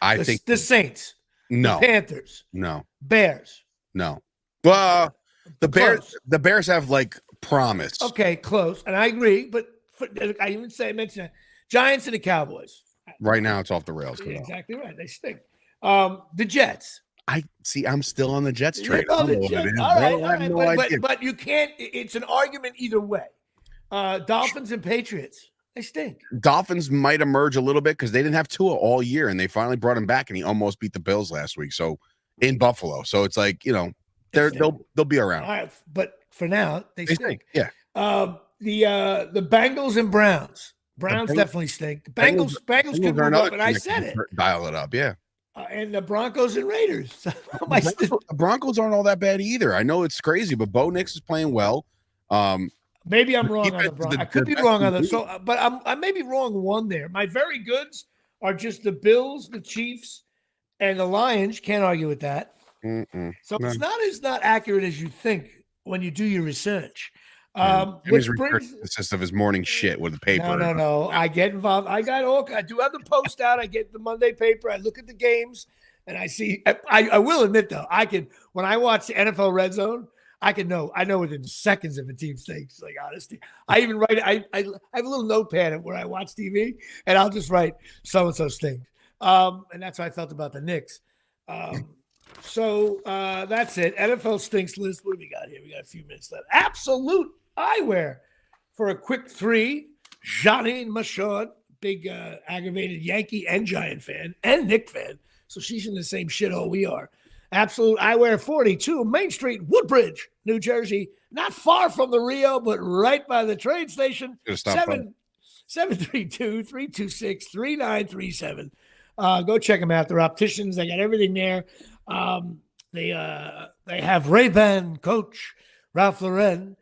I think the Saints. No. The Panthers. No. Bears. No. Well, the Bears have like promise. Okay, close, and I agree. But I mentioned that. Giants and the Cowboys. Right now, it's off the rails. Yeah, exactly right. They stink. The Jets. I'm still on the Jets train. All right. But you can't. It's an argument either way. Dolphins and Patriots. They stink. Dolphins might emerge a little bit because they didn't have Tua all year, and they finally brought him back, and he almost beat the Bills last week. So in Buffalo, so it's like, you know, they'll be around. All right, but for now, they stink. Yeah. The Bengals and Browns. Browns definitely stink. The Bengals could move up, and I said it. Dial it up, yeah. And the Broncos and Raiders. The Broncos aren't all that bad either. I know it's crazy, but Bo Nix is playing well. Maybe I'm wrong on the Broncos. I could be wrong on that. But I may be wrong one there. My very goods are just the Bills, the Chiefs, and the Lions. Can't argue with that. So it's not accurate as you think when you do your research. Which brings consists of his morning shit with the paper. No. I get involved. I do have the post out. I get the Monday paper. I look at the games, and I see. I will admit though, when I watch the NFL Red Zone, I know within seconds if a team stinks. Like, honesty, I even write. I have a little notepad where I watch TV, and I'll just write so and so stinks. And that's how I felt about the Knicks. So that's it. NFL stinks list. What do we got here? We got a few minutes left. Absolute eyewear for a quick 3. Johnny Michaud, big aggravated Yankee and Giant fan and Knick fan. So she's in the same shithole we are. Absolute Eyewear 42, Main Street, Woodbridge, New Jersey. Not far from the Rio, but right by the train station. 732-326-3937. Go check them out. They're opticians. They got everything there. They have Ray-Ban Coach, Ralph Lauren,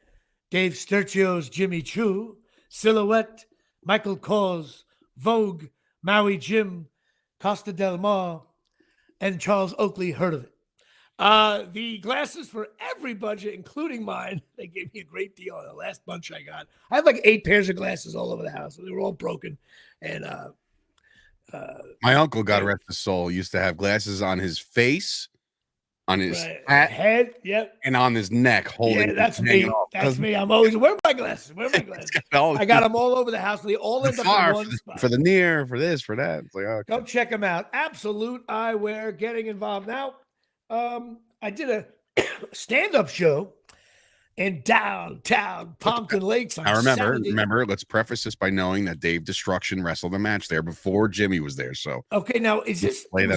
Dave Sturchio's Jimmy Choo, Silhouette, Michael Kors, Vogue, Maui Jim, Costa Del Mar, and Charles Oakley. Heard of it. The glasses for every budget, including mine. They gave me a great deal on the last bunch I got. I have like 8 pairs of glasses all over the house. They were all broken. And my uncle, God rest his soul, used to have glasses on his face, on his hat head. Yep. and on his neck, holding. Yeah, that's hanging me. off. That's me. I'm always, where are my glasses? Where are my glasses? I got them all over the house. They all end up in one spot. For the near, for this, for that. It's like, okay. Go check them out. Absolute Eyewear, getting involved. Now, I did a stand-up show in downtown Pompton Lakes on I Saturday. remember, let's preface this by knowing that Dave Destruction wrestled a match there before Jimmy was there. So okay, now is this right in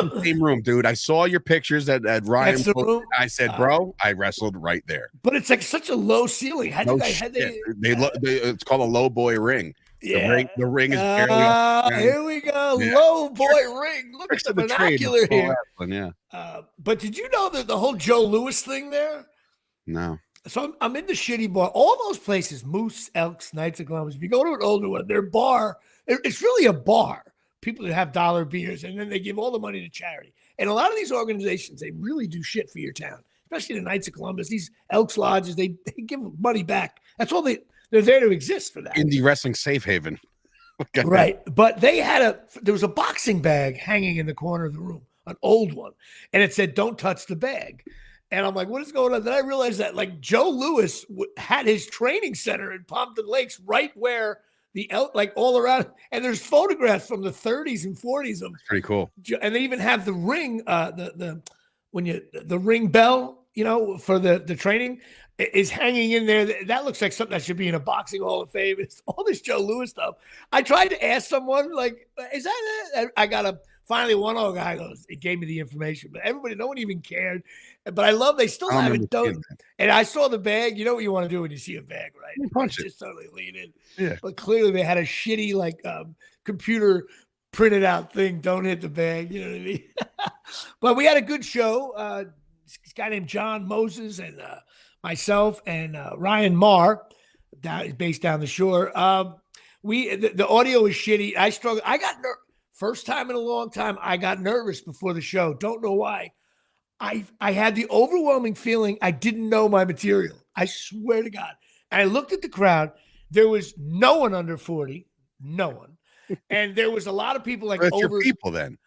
the same room, dude? I saw your pictures at Ryan. That's the room? I said, bro, I wrestled right there. But it's like such a low ceiling. How did it's called a low boy ring. Yeah. The ring is barely up. Here we go. Yeah. Low boy ring. Look at the binocular here. Yeah. But did you know that the whole Joe Louis thing there? No. So I'm in the shitty bar. All those places, Moose, Elks, Knights of Columbus. If you go to an older one, their bar, it's really a bar. People that have dollar beers, and then they give all the money to charity. And a lot of these organizations, they really do shit for your town, especially the Knights of Columbus. These Elks Lodges, they give money back. That's all they're there to exist for that. Indie wrestling safe haven. Right. But there was a boxing bag hanging in the corner of the room, an old one. And it said, don't touch the bag. And I'm like, what is going on? Then I realized that like Joe Louis had his training center in Pompton Lakes right where like all around. And there's photographs from the 30s and 40s of. Pretty cool. And they even have the ring, the ring bell, for the training is hanging in there. That looks like something that should be in a boxing hall of fame. It's all this Joe Louis stuff. I tried to ask someone, like, is that it? I got finally one old guy goes, it gave me the information, but no one even cared. But I love, they still have it. And I saw the bag. You know what you want to do when you see a bag, right? You punch it. Just totally lean in. Yeah. But clearly they had a shitty, like, computer printed out thing. Don't hit the bag. You know what I mean? But we had a good show. This guy named John Moses and myself and Ryan Marr, based down the shore. The audio was shitty. I struggled. I got first time in a long time. I got nervous before the show. Don't know why. I had the overwhelming feeling I didn't know my material. I swear to God. And I looked at the crowd. There was no one under 40. No one. And there was a lot of people like over your people then.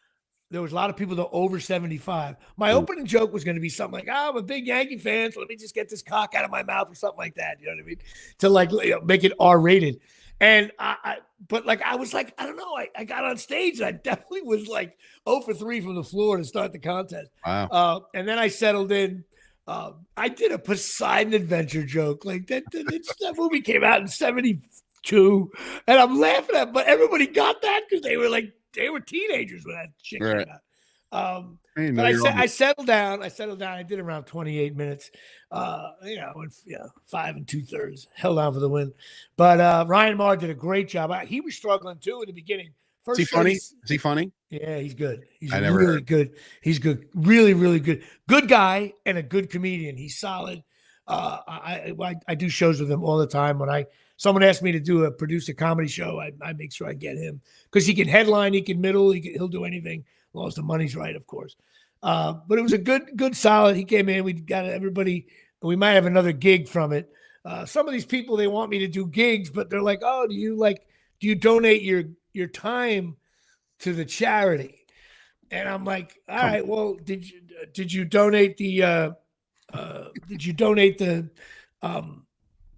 There was a lot of people that over 75. My opening joke was going to be something like, I'm a big Yankee fan, so let me just get this cock out of my mouth or something like that. You know what I mean? To like make it R-rated. And but like, I was like, I don't know. I got on stage and I definitely was like 0 for 3 from the floor to start the contest. Wow. And then I settled in. I did a Poseidon Adventure joke. Like that movie came out in 72. And I'm laughing at it, but everybody got that because they were teenagers when that shit came out. But I settled down. I did around 28 minutes. 5 2/3. Held on for the win. But Ryan Marr did a great job. He was struggling too in the beginning. Is he funny? Is he funny? Yeah, he's good. He's really good. He's good. Really, really good. Good guy and a good comedian. He's solid. I do shows with him all the time. When someone asked me to produce a comedy show, I make sure I get him because he can headline, he can middle, he'll do anything as long as the money's right, of course. But it was a good solid. He came in. We got everybody. We might have another gig from it. Some of these people, they want me to do gigs, but they're like, oh, do you donate your time to the charity? And I'm like, all right, well, did you donate the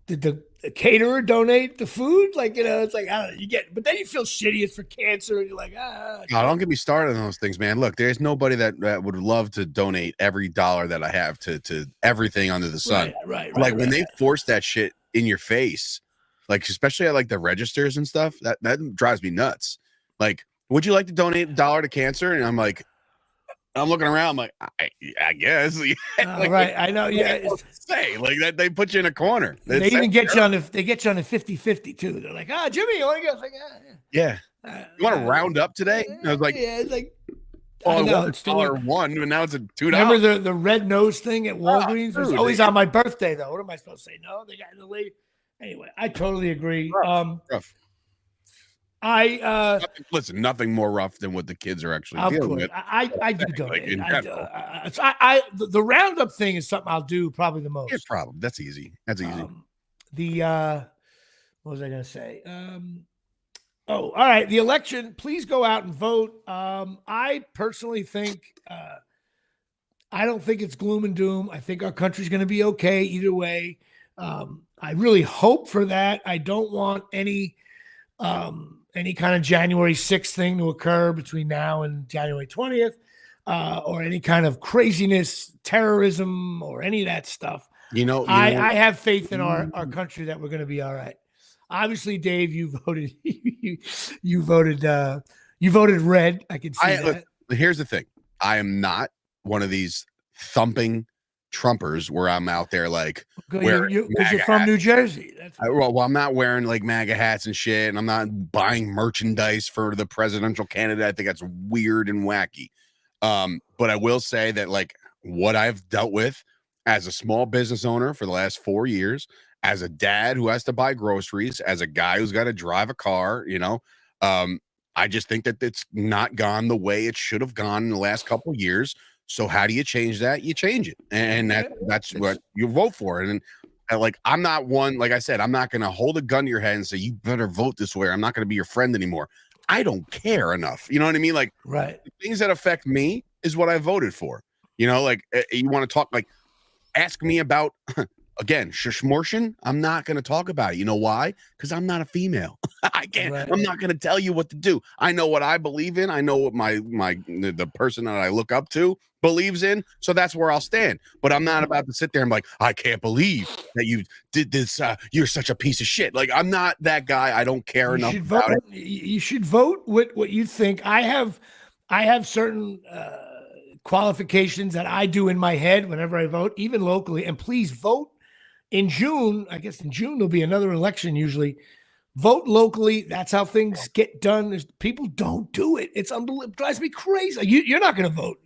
did the caterer donate the food? Like, it's like, I don't know, but then you feel shitty. It's for cancer. And you're like, No, don't get me started on those things, man. Look, there's nobody that would love to donate every dollar that I have to everything under the sun. Right. When they force that shit in your face, like, especially at like the registers and stuff, that drives me nuts. Like, would you like to donate $1 to cancer? And I'm like, I'm looking around. I'm like, I guess. Like, right. I know. Yeah. Say like that. They put you in a corner. They even get you on the 50-50 too. They're like, Jimmy, you want to go? Like, yeah. You want to round up today? I was like, yeah. It's like, it's $1, but now it's $2. Remember the red nose thing at Walgreens? It was always on my birthday though. What am I supposed to say? No, they got in the late. Anyway, I totally agree. Rough. Listen, nothing more rough than what the kids are actually dealing with. I do donate. The roundup thing is something I'll do probably the most. Yeah, problem. That's easy. What was I going to say? All right. The election, please go out and vote. I personally think I don't think it's gloom and doom. I think our country's going to be okay either way. I really hope for that. I don't want any kind of January 6th thing to occur between now and January 20th, or any kind of craziness, terrorism, or any of that stuff. I have faith in our country that we're going to be all right. Obviously, Dave, you voted you voted red. I can see that. Here's the thing. I am not one of these thumping Trumpers where I'm out there like because you're from New Jersey. Well, I'm not wearing like MAGA hats and shit, and I'm not buying merchandise for the presidential candidate. I think that's weird and wacky. But I will say that like what I've dealt with as a small business owner for the last 4 years, as a dad who has to buy groceries, as a guy who's got to drive a car, I just think that it's not gone the way it should have gone in the last couple of years. So how do you change that? You change it. And that's what you vote for. And like, I'm not one, like I said, I'm not going to hold a gun to your head and say, you better vote this way. I'm not going to be your friend anymore. I don't care enough. You know what I mean? Like, right. The things that affect me is what I voted for. Like you want to talk, like, ask me about, again, Shishmorshin. I'm not going to talk about it. You know why? Because I'm not a female. I can't. Right. I'm not going to tell you what to do. I know what I believe in. I know what the person that I look up to believes in. So that's where I'll stand. But I'm not about to sit there and like, I can't believe that you did this. You're such a piece of shit. Like, I'm not that guy. I don't care enough about it. You should vote with what you think. I have certain qualifications that I do in my head whenever I vote, even locally. And please vote in June. I guess in June there'll be another election usually. Vote locally. That's how things get done. People don't do it. It's unbelievable. It drives me crazy. You're not going to vote.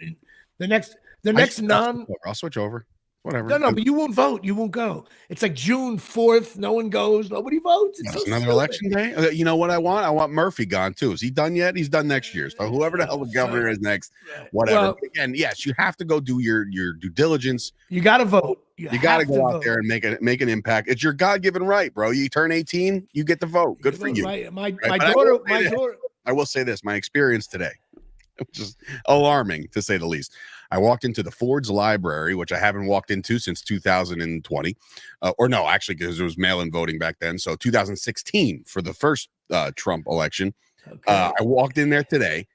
I'll switch over. Whatever. No, but you won't vote. You won't go. It's like June 4th. No one goes. Nobody votes. It's another election day. You know what I want? I want Murphy gone too. Is he done yet? He's done next year. So whoever the hell the governor is next, whatever. Well, again, yes, you have to go do your due diligence. You got to vote. You got to go out there and make an impact. It's your God-given right, bro. You turn 18, you get to vote. Good for you. My daughter. I will say this: my experience today, which is alarming to say the least. I walked into the Ford's library, which I haven't walked into since 2020, or no, actually, because it was mail-in voting back then. So 2016 for the first Trump election. Okay. I walked in there today,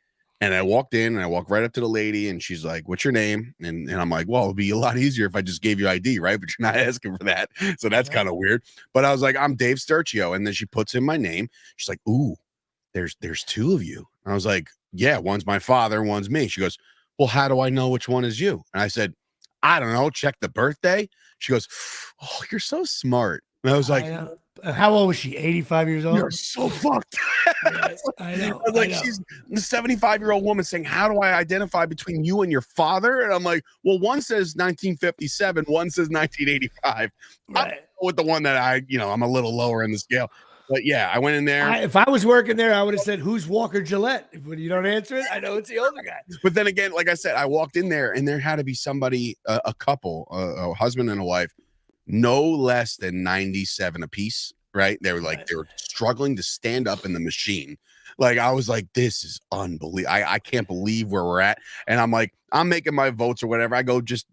and I walked right up to the lady, and she's like, "What's your name?" And I'm like, "Well, it'd be a lot easier if I just gave you ID, right? But you're not asking for that, so that's kind of weird." But I was like, "I'm Dave Sturchio," and then she puts in my name. She's like, "Ooh, there's two of you." And I was like, "Yeah, one's my father, one's me." She goes, "Well, how do I know which one is you?" And I said, "I don't know. Check the birthday." She goes, "Oh, you're so smart." And I was like, how old was she? 85 years old? You're so fucked. I know. I was like, she's a 75-year-old woman saying, "How do I identify between you and your father?" And I'm like, well, one says 1957, one says 1985. Right. I'm with the one that I'm a little lower in the scale. But yeah, I went in there. If I was working there, I would have said, "Who's Walker Gillette?" If you don't answer it, I know it's the older guy. But then again, like I said, I walked in there and there had to be somebody, a couple, a husband and a wife, no less than 97 apiece, right? They were like, They were struggling to stand up in the machine. Like, I was like, this is unbelievable. I can't believe where we're at. And I'm like, I'm making my votes or whatever. I go, just,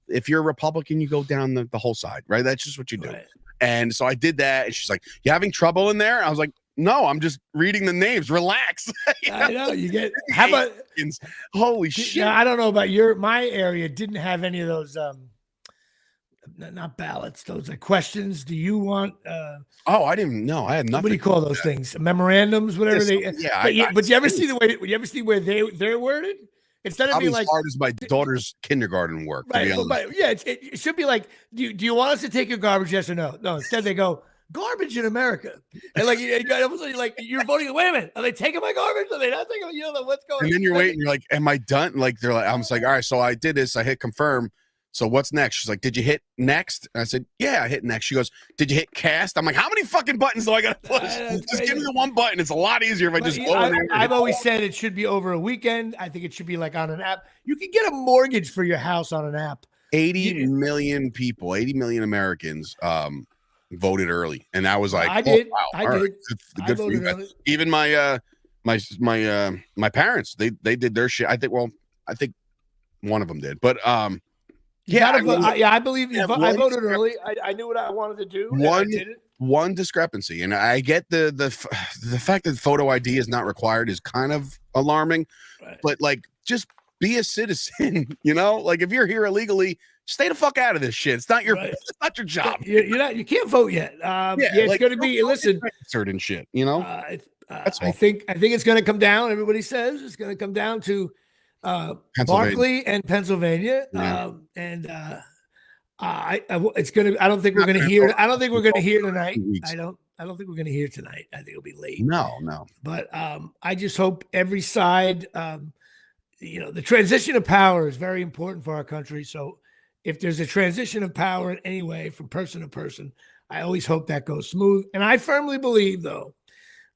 if you're a Republican, you go down the whole side, right? That's just what you do. Right. And so I did that. And she's like, "You having trouble in there?" I was like, "No, I'm just reading the names. Relax." I know you get. How about holy shit? I don't know about my area didn't have any of those. Not ballots. Those are questions. Do you want? I didn't know. I had nothing. What do you call those things? Memorandums, whatever they. Yeah. But you ever see the way? You ever see where they're worded? Instead of being like, as hard as my daughter's kindergarten work, right? It should be like, do you want us to take your garbage? Yes or no? No. Instead, they go garbage in America, and like you're voting. Wait a minute, are they taking my garbage? Are they not taking? What's going on? And then you're waiting. You're like, "Am I done?" Like they're like, I'm just like, "All right, so I did this. I hit confirm. So what's next?" She's like, "Did you hit next?" And I said, "Yeah, I hit next." She goes, "Did you hit cast?" I'm like, "How many fucking buttons do I got to push? Just give me the one button. It's a lot easier if I just go in there." I've always said it should be over a weekend. I think it should be like on an app. You can get a mortgage for your house on an app. 80 million people, 80 million Americans voted early. And I was like, I did. Wow. I All did. Right. Good for you guys. Even my my parents, they did their shit. I think one of them did. But You Yeah, gotta vote. I believe you. yeah, I voted early. I knew what I wanted to do. And I did it. One discrepancy, and I get the fact that photo ID is not required is kind of alarming, Right. but like just be a citizen, you know? Like if you're here illegally, stay the fuck out of this shit. It's not your Right. it's not your job. You're not. You can't vote yet. It's like, going to be. Listen, certain shit, you know? That's all. I think it's going to come down. Everybody says it's going to come down to Barkley and Pennsylvania, it's going to. I don't think we're going to hear. I don't think we're going to hear tonight. I don't think we're going to hear tonight. I think it'll be late. No. But I just hope every side. The transition of power is very important for our country. So if there's a transition of power in any way from person to person, I always hope that goes smooth. And I firmly believe, though,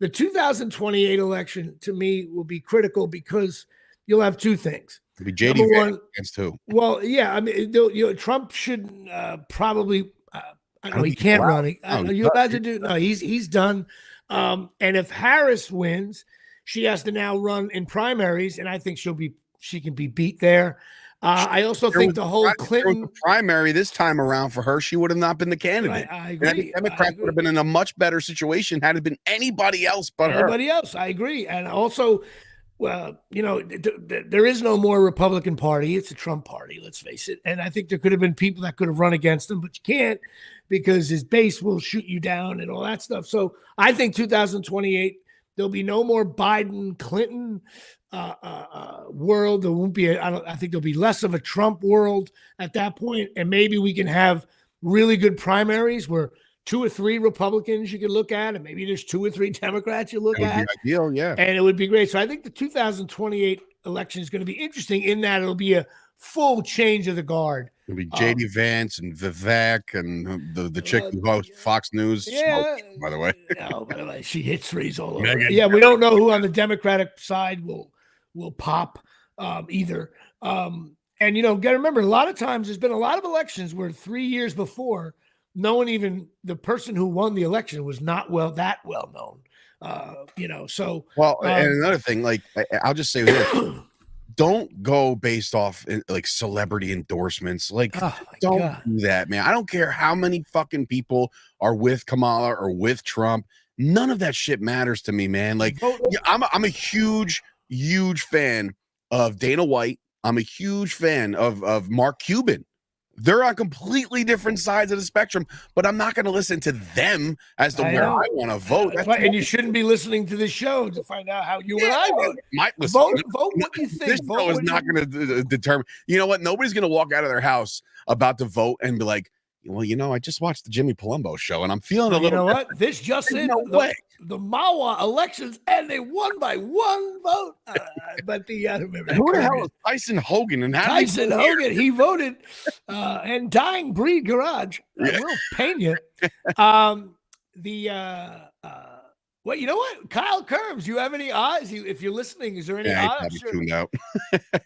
the 2028 election to me will be critical because you'll have two things. It'll be JD Vance against who? Well, yeah, I mean, Trump should probably. I know he can't run. Are you allowed to do? No, he's done. And if Harris wins, she has to now run in primaries, and I think she can be beat there. I also think the whole Clinton primary this time around for her, she would have not been the candidate. I agree. Democrats would have been in a much better situation had it been anybody else but her. Anybody else, I agree. And also, well, there is no more Republican Party. It's a Trump party, let's face it. And I think there could have been people that could have run against him, but you can't because his base will shoot you down and all that stuff. So I think 2028, there'll be no more Biden, Clinton world. There won't be. I think there'll be less of a Trump world at that point, and maybe we can have really good primaries where 2 or 3 Republicans you could look at, and maybe there's 2 or 3 Democrats you look at. Ideal, yeah. And it would be great. So I think the 2028 election is going to be interesting in that it'll be a full change of the guard. It'll be JD Vance and Vivek and the chick who hosts Fox News. Yeah, by the way. No, by the way, she hits threes all over. Yeah, we don't know who on the Democratic side will pop either. And got to remember, a lot of times there's been a lot of elections where 3 years before, even the person who won the election was not that well known. So and another thing, like I'll just say this. Don't go based off like celebrity endorsements. Like, don't do that, man. I don't care how many fucking people are with Kamala or with Trump. None of that shit matters to me, man. Like, I'm a huge fan of Dana White. I'm a huge fan of Mark Cuban. They're on completely different sides of the spectrum, but I'm not going to listen to them as to where I want to vote. And you shouldn't be listening to this show to find out how you and I vote. Vote what you think. This show is not going to determine. You know what? Nobody's going to walk out of their house about to vote and be like, well, I just watched the Jimmy Palumbo show and I'm feeling a little. You know what? This just in. The Mawa elections, and they won by 1 vote. But I remember who the hell is Tyson Hogan? And Tyson Hogan, he voted. And Dying Breed Garage, will pain you. Well, you know what? Kyle Curbs, you have any odds? If you're listening, is there any odds? Sure. Tuned out.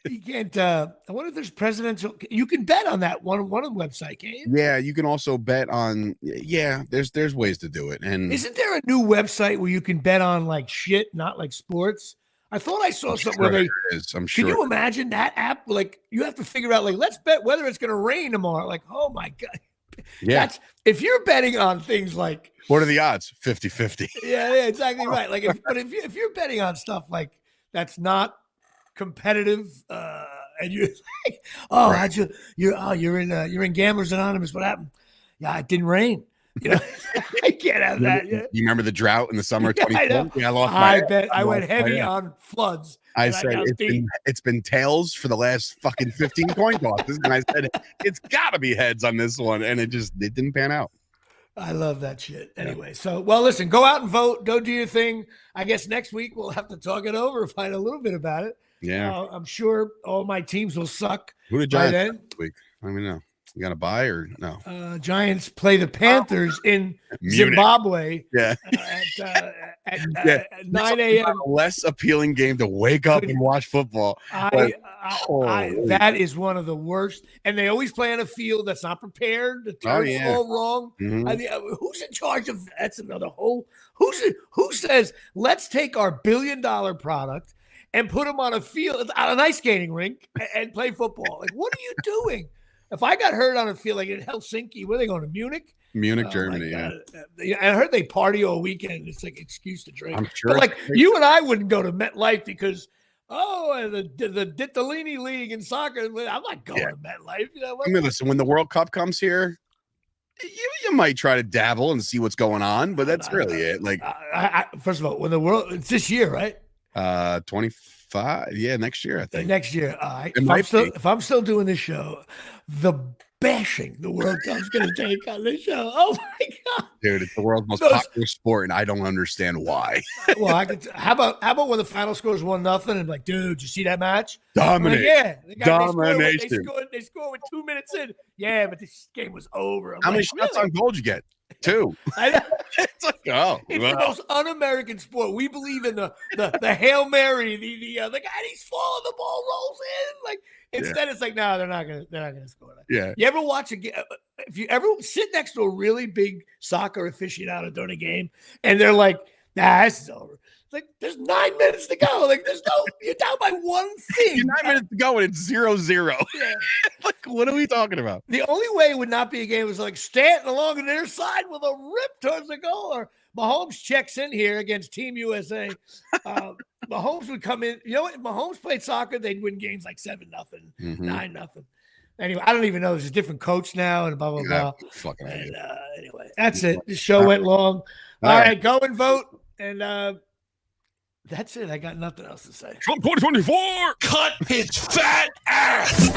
You can't. I wonder if there's presidential. You can bet on that one of the website, can't you? Yeah, you can also bet on. Yeah, there's ways to do it. And isn't there a new website where you can bet on like shit, not like sports? I thought I saw something where they. I'm sure. Can you imagine that app? Like you have to figure out. Like let's bet whether it's going to rain tomorrow. Like oh my god. Yeah. If you're betting on things like what are the odds? 50-50. Yeah, exactly right. Like if you're betting on stuff like that's not competitive, and you're like, you're in Gamblers Anonymous. What happened? Yeah, it didn't rain. I can't have that. Yeah. You remember the drought in the summer of 2020? I went heavy on floods. I said it's been tails for the last fucking 15 coin tosses, and I said it's got to be heads on this one, and it didn't pan out. I love that shit. Anyway, so listen, go out and vote. Go do your thing. I guess next week we'll have to talk it over, find a little bit about it. Yeah, I'm sure all my teams will suck. Who did Giants this week? Let me know. You got to buy or no? Giants play the Panthers in Zimbabwe. Yeah. At 9 a.m. Less appealing game to wake up and watch football. That is one of the worst. And they always play on a field that's not prepared. The turf's all wrong. Mm-hmm. Who's in charge of that's another whole. Who says let's take our $1 billion product and put them on a field, on an ice skating rink, and play football? Like, what are you doing? If I got hurt on a field like in Helsinki, where are they going to Munich? Munich, Oh, Germany. my Yeah. God. I heard they party all weekend. It's like an excuse to drink. I'm sure. But like you and I wouldn't go to MetLife because the Ditalini League in soccer. I'm not going to MetLife. You know, I mean, listen, when the World Cup comes here, you might try to dabble and see what's going on, but that's really it. Like, first of all, when the world, it's this year, right? 25, next year, I think. Next year, if I'm still doing this show, the bashing the World Cup's going to take on this show. Oh my God, dude, it's the world's most popular sport, and I don't understand why. Well, how about when the final score is 1-0, and like, dude, did you see that match? Dominate, domination. They scored with 2 minutes in. Yeah, but this game was over. How many shots on goal did you get? 2. It's like, it's the most un-American sport. We believe in the Hail Mary, the guy, he's falling, the ball rolls in. Like instead, it's like, no, they're not gonna score that. Yeah. You ever watch if you ever sit next to a really big soccer aficionado during a game, and they're like, nah, this is over. Like, there's 9 minutes to go. Like, you're down by one thing. You're 9 minutes to go, and it's 0-0. Yeah. Like, what are we talking about? The only way it would not be a game was like Stanton along the near side with a rip towards the goal. Or Mahomes checks in here against Team USA. Mahomes would come in. You know what? If Mahomes played soccer, they'd win games like 7-0, 9-0. Anyway, I don't even know. There's a different coach now and blah, blah, blah. Fucking anyway, that's it. The show went long. All right, go and vote. And that's it. I got nothing else to say. Trump 2024, cut his fat ass.